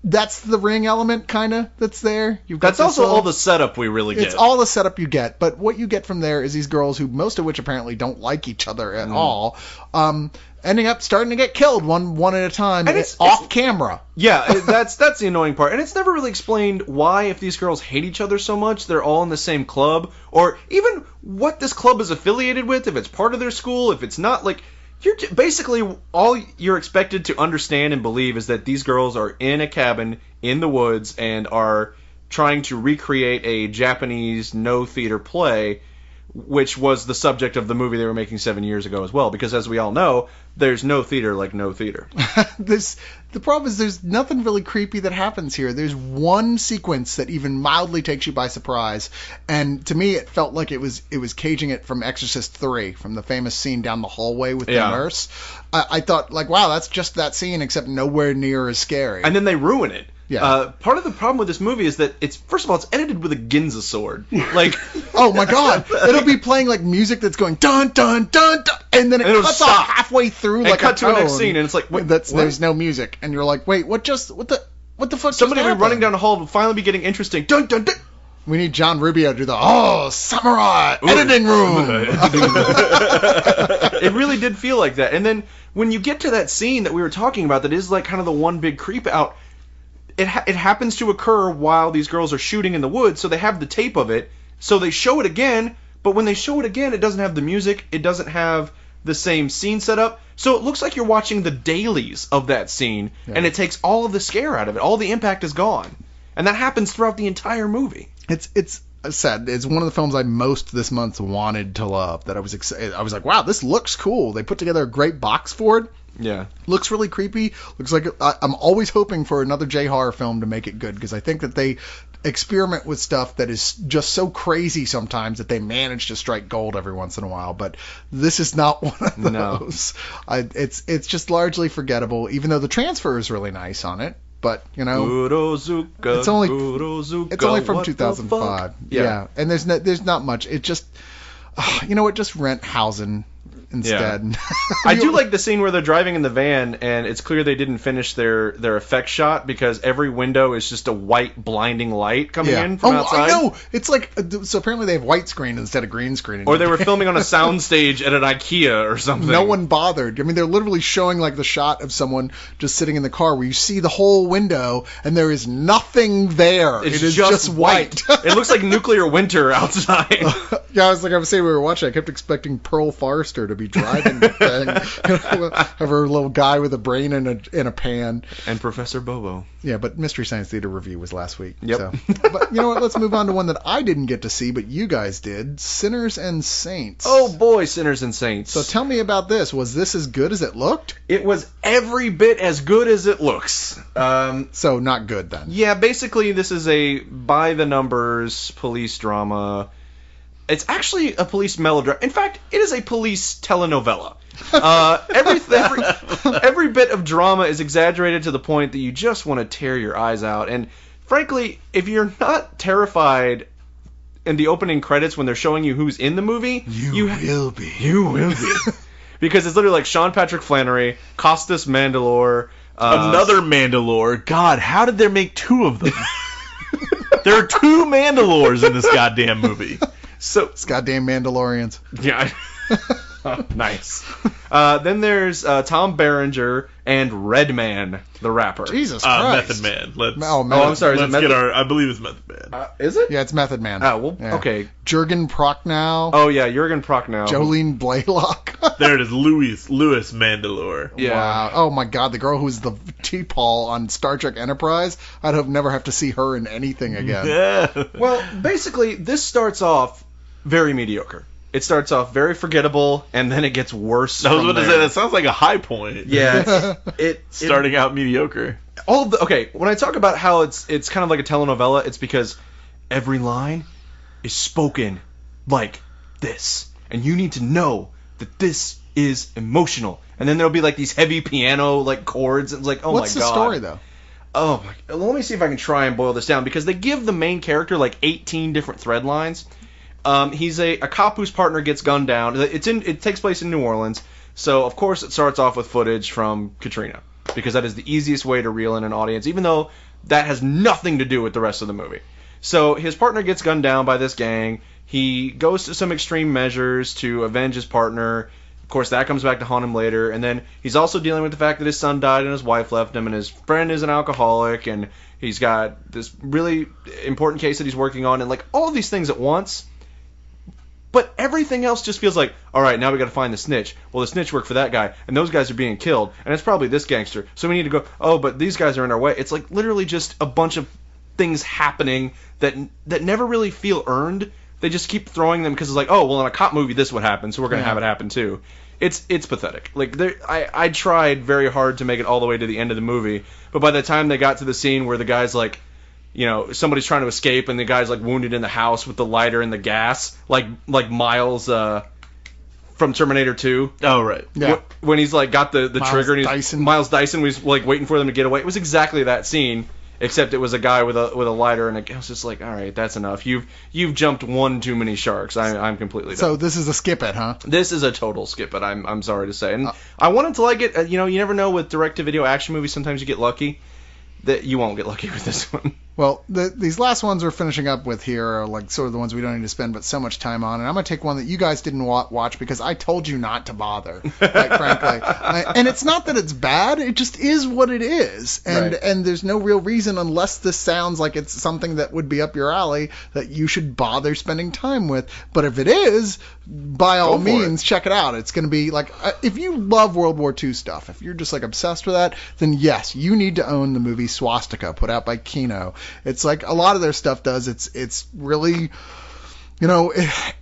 that's the Ring element kind of that's there. That's also all the setup we really get. It's all the setup you get, but what you get from there is these girls, who most of which apparently don't like each other at all, ending up starting to get killed one at a time, and it's off camera. Yeah, that's the annoying part, and it's never really explained why, if these girls hate each other so much, they're all in the same club, or even what this club is affiliated with, if it's part of their school, if it's not. Like, basically all you're expected to understand and believe is that these girls are in a cabin in the woods and are trying to recreate a Japanese no theater play, which was the subject of the movie they were making 7 years ago as well, because as we all know, there's no theater like no theater. The problem is there's nothing really creepy that happens here. There's one sequence that even mildly takes you by surprise, and to me it felt like it was caging it from Exorcist 3, from the famous scene down the hallway with the nurse. I thought, like, wow, that's just that scene, except nowhere near as scary. And then they ruin it. Yeah. Part of the problem with this movie is that first of all, it's edited with a Ginza sword. Like, oh my god, it'll be playing like music that's going dun dun dun dun, and then it cuts off halfway through, like cut a to tone. the next scene, and it's like, wait, there's no music, and you're like, wait, what the fuck? Somebody will be running down a hall will finally be getting interesting. Dun dun dun. We need John Rubio to do the samurai editing room. It really did feel like that. And then when you get to that scene that we were talking about, that is like kind of the one big creep out. It happens to occur while these girls are shooting in the woods, so they have the tape of it, so they show it again, but when they show it again, it doesn't have the music, it doesn't have the same scene set up, so it looks like you're watching the dailies of that scene, and it takes all of the scare out of it, all the impact is gone, and that happens throughout the entire movie. It's sad. It's one of the films I most this month wanted to love, that I was excited. I was like, wow, this looks cool. They put together a great box for it. Yeah. Looks really creepy. Looks like I'm always hoping for another J-horror film to make it good, because I think that experiment with stuff that is just so crazy sometimes that they manage to strike gold every once in a while. But this is not one of those. No. It's just largely forgettable, even though the transfer is really nice on it. But, you know, Kurozuka, it's only from 2005. Yeah. And there's not much. It just, you know what, just rent Hausen instead. Yeah. I do like the scene where they're driving in the van and it's clear they didn't finish their effect shot because every window is just a white blinding light coming in from outside. I know. It's like, so apparently they have white screen instead of green screen. Or they were filming on a soundstage at an IKEA or something. No one bothered. I mean, they're literally showing like the shot of someone just sitting in the car where you see the whole window and there is nothing there. It is just white. It looks like nuclear winter outside. Yeah, I was saying we were watching, I kept expecting Pearl Forrester to be driving the thing. Have her little guy with a brain in a pan. And Professor Bobo. Yeah, but Mystery Science Theater review was last week. Yep. So. But you know what? Let's move on to one that I didn't get to see, but you guys did. Sinners and Saints. Oh boy, Sinners and Saints. So tell me about this. Was this as good as it looked? It was every bit as good as it looks. So not good then. Yeah, basically this is a by the numbers police drama. It's actually a police melodrama. In fact, it is a police telenovela. Every bit of drama is exaggerated to the point that you just want to tear your eyes out. And frankly, if you're not terrified in the opening credits when they're showing you who's in the movie, you will be. You will be. Because it's literally like Sean Patrick Flannery, Costas Mandylor, another Mandalore. God, how did they make two of them? There are two Mandalores in this goddamn movie. So it's goddamn Mandalorians. Yeah. Nice. Then there's Tom Berenger and Redman, the rapper. Jesus Christ. Method Man. I'm sorry. I believe it's Method Man. Is it? Yeah, it's Method Man. Oh, well, yeah. Okay. Jurgen Prochnow. Oh, yeah, Jurgen Prochnow. Jolene Blaylock. There it is, Louis Mandalore. Yeah. Wow. Oh, my God. The girl who's the T-Paul on Star Trek Enterprise. I'd never have to see her in anything again. Yeah. Well, basically, this starts off very mediocre. It starts off very forgettable, and then it gets worse. I was going to say, that sounds like a high point. Yeah. Starting out mediocre. Okay, when I talk about how it's kind of like a telenovela, it's because every line is spoken like this. And you need to know that this is emotional. And then there'll be like these heavy piano like chords, and it's like, oh my God. What's the story, though? Oh, my God. Let me see if I can try and boil this down, because they give the main character like 18 different thread lines. He's a cop whose partner gets gunned down. It takes place in New Orleans, so of course it starts off with footage from Katrina, because that is the easiest way to reel in an audience, even though that has nothing to do with the rest of the movie. So his partner gets gunned down by this gang. He goes to some extreme measures to avenge his partner. Of course, that comes back to haunt him later. And then he's also dealing with the fact that his son died and his wife left him, and his friend is an alcoholic, and he's got this really important case that he's working on, and like all of these things at once. But everything else just feels like, all right, now we got to find the snitch. Well, the snitch worked for that guy, and those guys are being killed, and it's probably this gangster. So we need to go, oh, but these guys are in our way. It's like literally just a bunch of things happening that never really feel earned. They just keep throwing them because it's like, oh, well, in a cop movie, this would happen, so we're going to have it happen too. It's pathetic. Like I tried very hard to make it all the way to the end of the movie, but by the time they got to the scene where the guy's like, you know, somebody's trying to escape and the guy's like wounded in the house with the lighter and the gas, like Miles from Terminator 2. Oh, right. Yeah. When he's like got the trigger and Dyson. Miles Dyson was like waiting for them to get away. It was exactly that scene, except it was a guy with a lighter, and I was just like, all right, that's enough. You've jumped one too many sharks. I'm completely done. So this is a skip it, huh? This is a total skip it. I'm sorry to say. And I wanted to like it. You know, you never know with direct-to-video action movies. Sometimes you get lucky. That you won't get lucky with this one. Well, these last ones we're finishing up with here are like sort of the ones we don't need to spend but so much time on. And I'm going to take one that you guys didn't watch because I told you not to bother, quite frankly. And it's not that it's bad. It just is what it is. And there's no real reason, unless this sounds like it's something that would be up your alley, that you should bother spending time with. But if it is, by all means, check it out. It's going to be like, if you love World War II stuff, if you're just like obsessed with that, then yes, you need to own the movie Swastika, put out by Kino. It's like a lot of their stuff does. It's really, you know,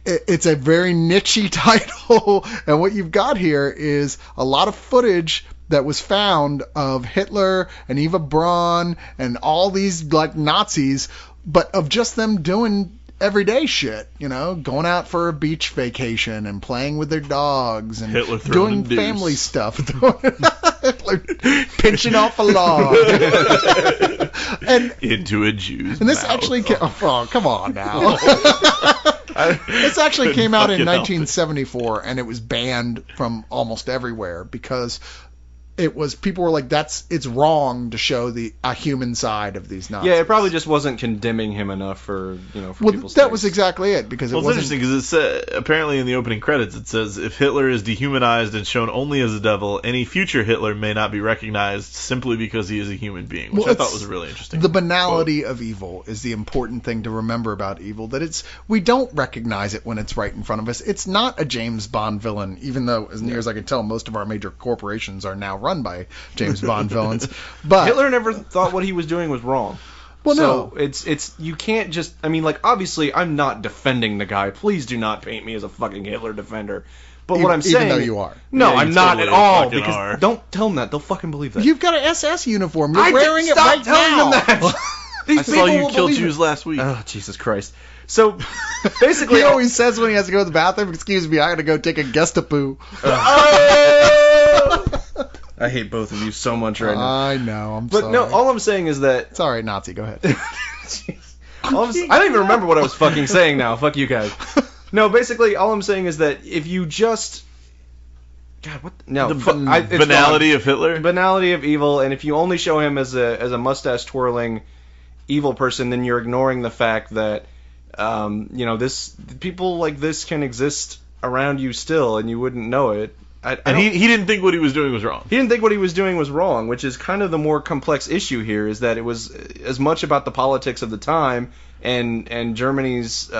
it's a very niche-y title. And what you've got here is a lot of footage that was found of Hitler and Eva Braun and all these like Nazis but of just them doing everyday shit, going out for a beach vacation and playing with their dogs and doing family stuff, Hitler pinching off a log and into a Jew's and this mouth. actually come on now. This actually came out in 1974 and it was banned from almost everywhere because people were like, it's wrong to show a human side of these Nazis. Yeah, it probably just wasn't condemning him enough for people's that was exactly it, because it's interesting because it's apparently in the opening credits it says, if Hitler is dehumanized and shown only as a devil, any future Hitler may not be recognized simply because he is a human being, which I thought was really interesting. The banality of evil is the important thing to remember about evil, that we don't recognize it when it's right in front of us. It's not a James Bond villain, even though, as near as I can tell, most of our major corporations are now run by James Bond villains. But Hitler never thought what he was doing was wrong. Well, so it's you can't just, obviously I'm not defending the guy. Please do not paint me as a fucking Hitler defender. But what I'm saying, even though you are. No, Yeah, I'm you not totally at all, fucking because are. don't tell them that. They'll fucking believe that. You've got an SS uniform. You're I wearing it stop right telling now. them that. These I saw people you will kill believe Jews it. last week. Oh, Jesus Christ. So basically, He always says when he has to go to the bathroom, "Excuse me, I got to go take a Gestapo." I hate both of you so much right now. I know. But sorry. no, all I'm saying is that It's all right, Nazi. Go ahead. I don't even remember what I was fucking saying now. Fuck you guys. No, basically, all I'm saying is that if you just... God, what? No. The it's banality wrong. of Hitler? Banality of evil, and if you only show him as a mustache-twirling evil person, then you're ignoring the fact that, people like this can exist around you still, and you wouldn't know it. He didn't think what he was doing was wrong. He didn't think what he was doing was wrong, which is kind of the more complex issue here, is that it was as much about the politics of the time and Germany's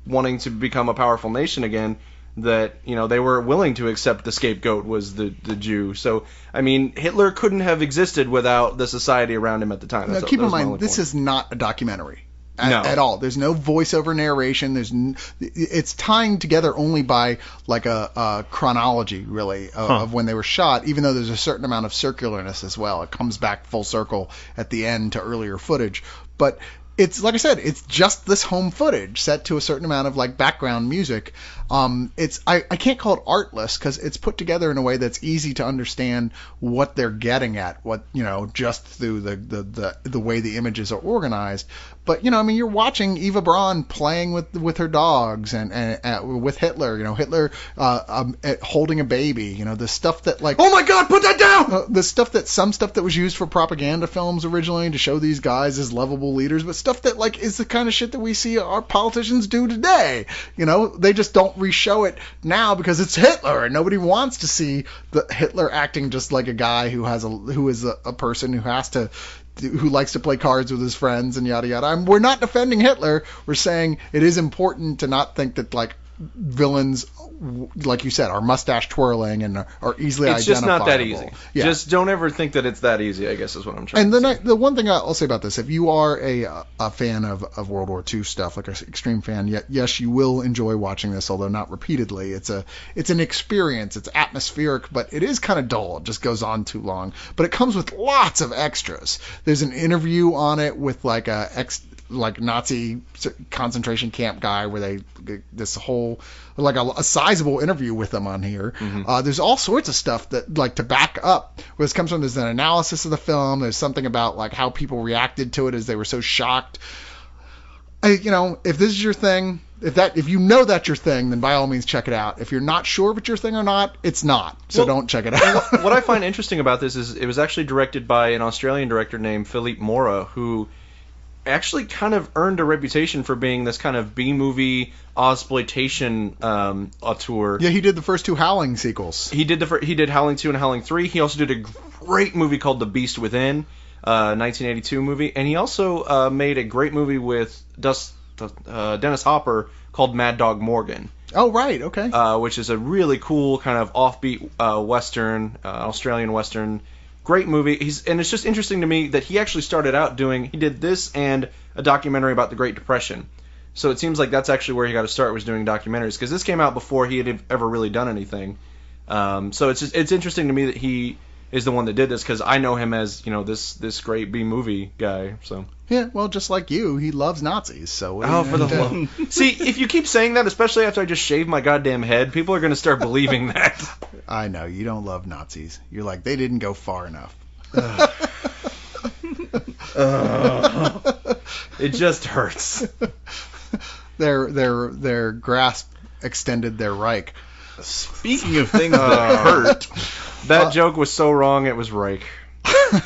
wanting to become a powerful nation again, that, they were willing to accept the scapegoat was the Jew. So, Hitler couldn't have existed without the society around him at the time. Now, keep in mind, this is not a documentary. No. At all. There's no voiceover narration. It's tying together only by like a chronology, really, of when they were shot, even though there's a certain amount of circularness as well. It comes back full circle at the end to earlier footage. But it's, like I said, it's just this home footage set to a certain amount of like background music. I can't call it artless because it's put together in a way that's easy to understand what they're getting at, just through the way the images are organized. But you're watching Eva Braun playing with her dogs and with Hitler. Hitler holding a baby. The stuff that Oh my God, put that down! Some stuff that was used for propaganda films originally to show these guys as lovable leaders, but stuff that is the kind of shit that we see our politicians do today. They just don't re-show it now because it's Hitler and nobody wants to see the Hitler acting just like a guy who is a person who likes to play cards with his friends and yada yada. We're not defending Hitler. We're saying it is important to not think that villains, like you said, are mustache twirling and are easily identifiable. It's just not that easy. Yeah. Just don't ever think that it's that easy, I guess is what I'm trying to say. And the one thing I'll say about this, if you are a fan of World War II stuff, like an extreme fan, yes, you will enjoy watching this, although not repeatedly. It's an experience. It's atmospheric, but it is kind of dull. It just goes on too long. But it comes with lots of extras. There's an interview on it with like Nazi concentration camp guy where this whole a sizable interview with them on here. Mm-hmm. There's all sorts of stuff that to back up where this comes from. There's an analysis of the film. There's something about how people reacted to it as they were so shocked. If this is your thing, if you know that's your thing, then by all means check it out. If you're not sure if it's your thing or not, it's not. So don't check it out. What I find interesting about this is it was actually directed by an Australian director named Philippe Mora, who actually kind of earned a reputation for being this kind of B-movie Ozploitation auteur. Yeah, he did the first two Howling sequels. He did Howling 2 and Howling 3. He also did a great movie called The Beast Within, 1982 movie, and he also made a great movie with Dennis Hopper called Mad Dog Morgan. Oh, right, okay. Which is a really cool kind of offbeat Western, Australian Western. Great movie. And it's just interesting to me that he actually started out he did this and a documentary about the Great Depression. So it seems like that's actually where he got to start, was doing documentaries, because this came out before he had ever really done anything. So it's interesting to me that he is the one that did this, because I know him as, this great B-movie guy, so. Yeah, well, just like you, he loves Nazis, so... For the love... See, if you keep saying that, especially after I just shaved my goddamn head, people are going to start believing that. I know, you don't love Nazis. You're like, they didn't go far enough. It just hurts. Their grasp extended their Reich. Speaking of things that hurt... That joke was so wrong, it was Reich.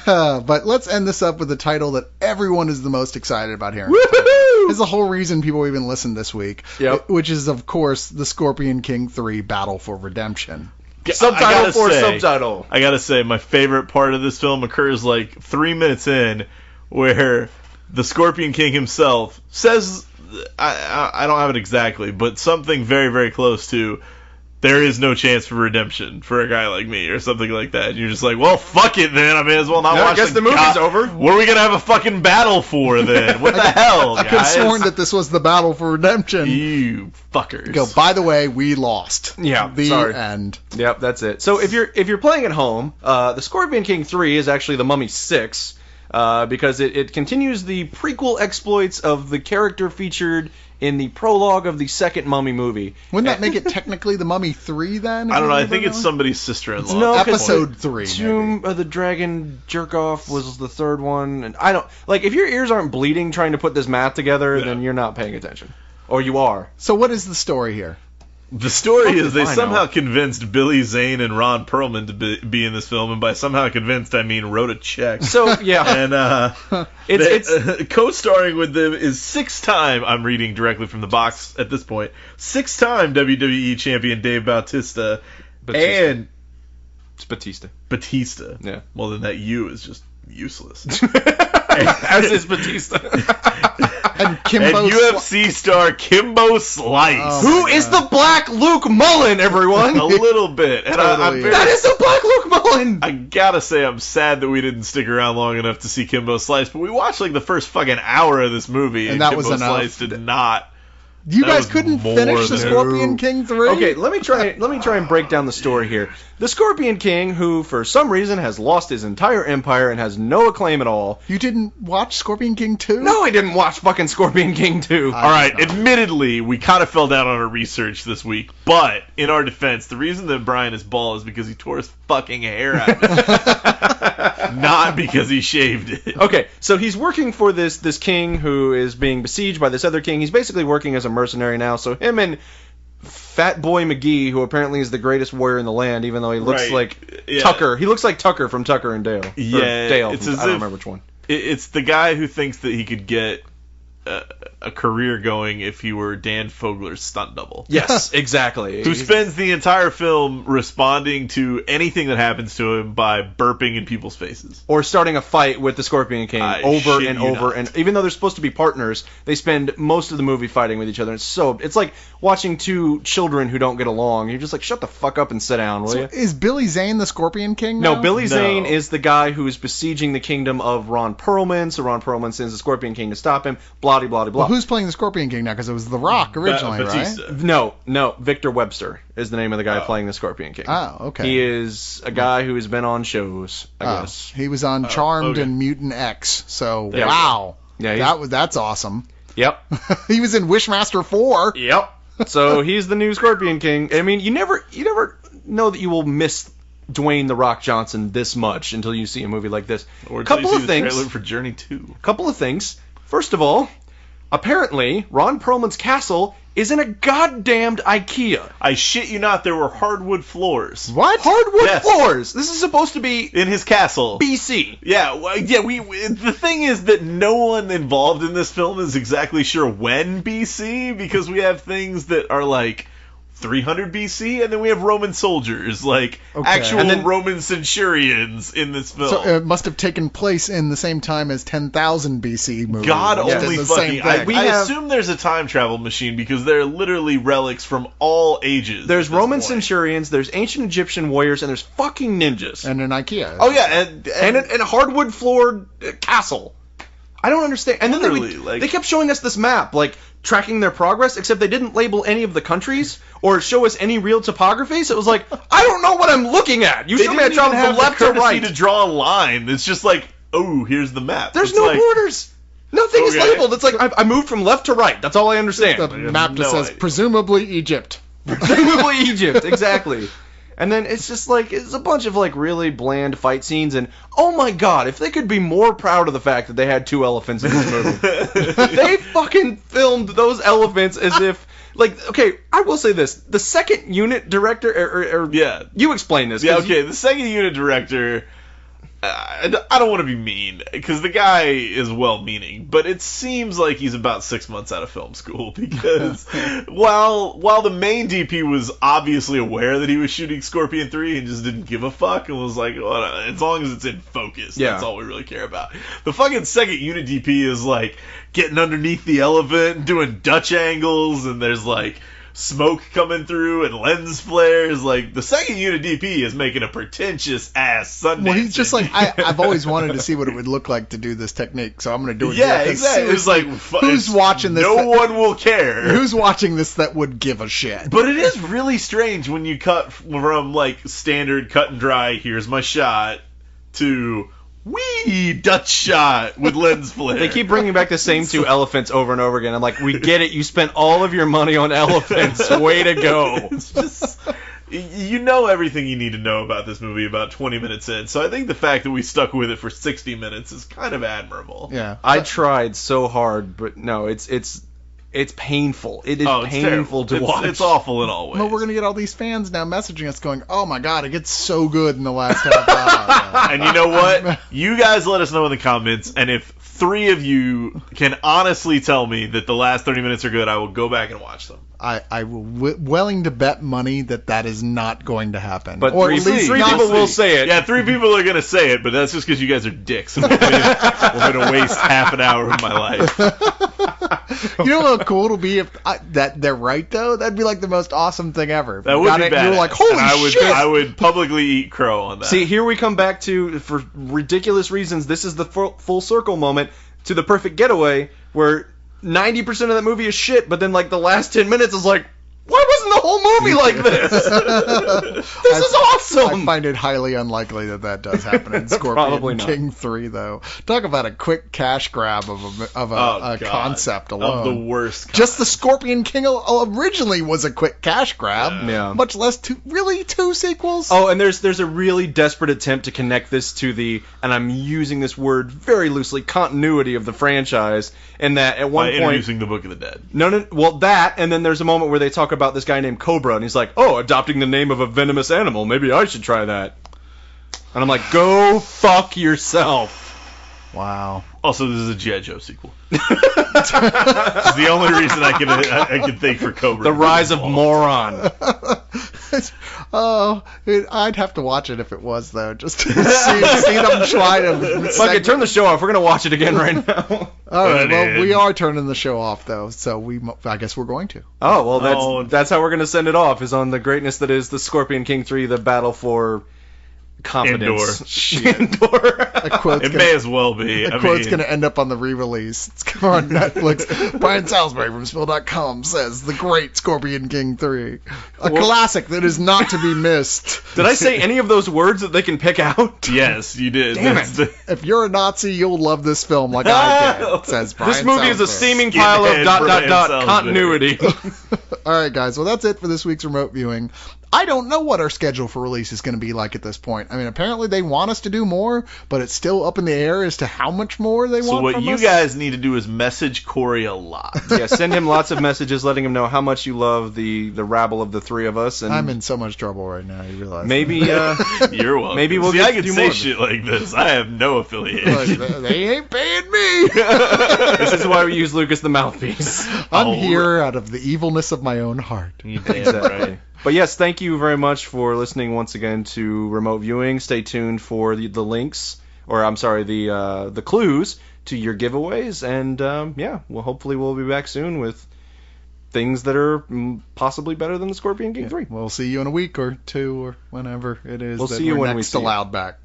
But let's end this up with the title that everyone is the most excited about hearing. Woohoo! It's the whole reason people even listened this week. Yep. Which is, of course, The Scorpion King 3 Battle for Redemption. Subtitle for subtitle. I gotta say, my favorite part of this film occurs like 3 minutes in, where the Scorpion King himself says, I don't have it exactly, but something very, very close to, there is no chance for redemption for a guy like me, or something like that. And you're just like, well, fuck it then. I may as well not watch. I guess the movie's over. What are we gonna have a fucking battle for then? What the hell, guys? I could have sworn that this was the Battle for Redemption. You fuckers. Go. By the way, we lost. Yeah. The sorry. end. Yep, that's it. So if you're playing at home, the Scorpion King 3 is actually the Mummy 6, because it continues the prequel exploits of the character featured in the prologue of the second Mummy movie. Wouldn't that make it technically the Mummy 3 then? I don't know. I think it's somebody's sister-in-law. No, Episode 3. Tomb of the Dragon Jerk-Off was the third one. And I don't... Like, if your ears aren't bleeding trying to put this math together, then you're not paying attention. Or you are. So what is the story here? The story is they I somehow know. convinced Billy Zane and Ron Perlman to be in this film, and by somehow convinced, I mean wrote a check. So, yeah. And It's co-starring with them is 6-time, I'm reading directly from the box at this point, 6-time WWE champion Dave Bautista, and It's Batista. Batista. Yeah. Well, then that U is just useless. As is Batista. And Kimbo and UFC star Kimbo Slice. Oh. Who is the Black Luke Mullen, everyone? A little bit. And I'm Totally. very, That is the Black Luke Mullen! I gotta say, I'm sad that we didn't stick around long enough to see Kimbo Slice, but we watched like the first fucking hour of this movie, and that Kimbo was enough. Slice did not. You That guys was couldn't more finish The than- Scorpion King 3? Okay, let me try and break down the story here. The Scorpion King, who for some reason has lost his entire empire and has no acclaim at all. You didn't watch Scorpion King 2? No, I didn't watch fucking Scorpion King 2. All right, admittedly, we kind of fell down on our research this week, but in our defense, the reason that Brian is bald is because he tore his fucking hair out. Not because he shaved it. Okay, so he's working for this king who is being besieged by this other king. He's basically working as a mercenary now. So him and Fat Boy McGee, who apparently is the greatest warrior in the land, even though he looks Right. like Yeah. Tucker. He looks like Tucker from Tucker and Dale. Or Yeah, Dale. it's From, as I don't if- remember which one. It's the guy who thinks that he could get a career going if he were Dan Fogler's stunt double. Yes, exactly. Who spends the entire film responding to anything that happens to him by burping in people's faces. Or starting a fight with the Scorpion King I over shit and you over, not. and even though they're supposed to be partners, they spend most of the movie fighting with each other. It's like watching two children who don't get along. You're just like, shut the fuck up and sit down, will So you? is Billy Zane the Scorpion King now? No, Billy No. Zane is the guy who is besieging the kingdom of Ron Perlman, so Ron Perlman sends the Scorpion King to stop him, blah, blah, blah. Well, who's playing the Scorpion King now? Because it was The Rock originally, right? Batista. No, Victor Webster is the name of the guy playing the Scorpion King. Oh, okay. He is a guy who has been on shows, I guess. He was on Charmed okay. and Mutant X. So, There you wow. Yeah, he's- That's awesome. Yep. He was in Wishmaster 4. Yep. So he's the new Scorpion King. I mean, you never know that you will miss Dwayne the Rock Johnson this much until you see a movie like this. Or until you Couple see of the things. trailer for Journey 2. Couple of things. First of all, apparently Ron Perlman's castle is in a goddamned IKEA. I shit you not, there were hardwood floors. What? Hardwood Yes. floors. This is supposed to be In his castle. BC. Yeah, the thing is that no one involved in this film is exactly sure when BC, because we have things that are like 300 BC, and then we have Roman soldiers, like Okay. actual And then- Roman centurions in this film. So it must have taken place in the same time as 10,000 BC movie. God which did only the fucking. same thing. I assume there's a time travel machine because they're literally relics from all ages. There's at this Roman point. centurions, there's ancient Egyptian warriors, and there's fucking ninjas. And an IKEA. Oh yeah, and a hardwood floored castle. I don't understand. And then Literally, they kept showing us this map, like tracking their progress, except they didn't label any of the countries or show us any real topography. So it was like, I don't know what I'm looking at. You show me a travel from left to right. To draw a line. It's just like, oh, here's the map. There's no borders. Nothing is labeled. It's like, I moved from left to right. That's all I understand. The map just says, presumably Egypt. Presumably Egypt, exactly. And then it's just like, it's a bunch of like really bland fight scenes, and oh my god, if they could be more proud of the fact that they had 2 elephants in this movie. They fucking filmed those elephants as if, like, okay, I will say this, the second unit director, or yeah, you explain this. Yeah, okay, the second unit director, I don't want to be mean, because the guy is well-meaning, but it seems like he's about 6 months out of film school, because while the main DP was obviously aware that he was shooting Scorpion 3 and just didn't give a fuck, and was like, well, as long as it's in focus, that's all we really care about. The fucking second unit DP is, like, getting underneath the elephant and doing Dutch angles, and there's, like, smoke coming through and lens flares. Like, the second unit DP is making a pretentious ass Sundance. Well, he's just like, I've always wanted to see what it would look like to do this technique, so I'm going to do it. Yeah, exactly. It's like, who's watching this? No one will care. Who's watching this that would give a shit? But it is really strange when you cut from, like, standard cut and dry, here's my shot, to wee Dutch shot with lens flare. They keep bringing back the same 2 elephants over and over again. I'm like, we get it. You spent all of your money on elephants. Way to go. It's just, you know everything you need to know about this movie about 20 minutes in. So I think the fact that we stuck with it for 60 minutes is kind of admirable. Yeah. I tried so hard, but no, it's painful. It is painful to watch. It's awful in all ways. Well, we're going to get all these fans now messaging us going, oh my god, it gets so good in the last half hour. And you know what? You guys let us know in the comments, and if 3 of you can honestly tell me that the last 30 minutes are good, I will go back and watch them. I will willing to bet money that is not going to happen. But or 3 people will say it. Yeah, 3 people are going to say it, but that's just because you guys are dicks. And we're going to waste half an hour of my life. You know how cool it'll be if that they're right, though? That'd be like the most awesome thing ever. That would be bad. You're like, holy shit! I would publicly eat crow on that. See, here we come back to, for ridiculous reasons, this is the full circle moment to The Perfect Getaway, where 90% of that movie is shit, but then like the last 10 minutes is like, why wasn't the whole movie like this? This is awesome. I find it highly unlikely that does happen in Scorpion King 3, though. Talk about a quick cash grab of a concept alone. Of the worst kind. Just the Scorpion King originally was a quick cash grab. Yeah. Much less 2 sequels. Oh, and there's a really desperate attempt to connect this to the, and I'm using this word very loosely, continuity of the franchise, and that at one point introducing the Book of the Dead. No, well that, and then there's a moment where they talk about this guy named Cobra, and he's like, oh, adopting the name of a venomous animal, maybe I should try that. And I'm like, go fuck yourself. Wow. Also, this is a G.I. Joe sequel. It's the only reason I can think for Cobra. The Rise of Moron. I'd have to watch it if it was, though, just to see them try to... Fuck it, turn the show off. We're going to watch it again right now. All right, well, we are turning the show off, though, so I guess we're going to. Oh, well, that's how we're going to send it off, is on the greatness that is the Scorpion King 3, the battle for... confidence. Indoor. It may as well be. A quote's going to end up on the re-release. It's on Netflix. Brian Salisbury from Spill.com says, The Great Scorpion King 3. A classic that is not to be missed. Did I say any of those words that they can pick out? Yes, you did. Damn it. If you're a Nazi, you'll love this film like I did, says Brian This movie Salisbury. is a steaming pile of ... continuity. All right, guys. Well, that's it for this week's remote viewing. I don't know what our schedule for release is going to be like at this point. I mean, apparently they want us to do more, but it's still up in the air as to how much more they want from us. So what you guys need to do is message Corey a lot. Yeah, send him lots of messages letting him know how much you love the rabble of the 3 of us. And I'm in so much trouble right now, you realize. Maybe, you're welcome. Maybe we'll I can say shit like this. I have no affiliation. They ain't paying me. This is why we use Lucas the mouthpiece. I'm here out of the evilness of my own heart. Exactly. But yes, thank you very much for listening once again to Remote Viewing. Stay tuned for the links, or I'm sorry, the clues to your giveaways. And well, hopefully we'll be back soon with things that are possibly better than the Scorpion King 3. We'll see you in a week or 2 or whenever it is. We'll see you when we next allowed back.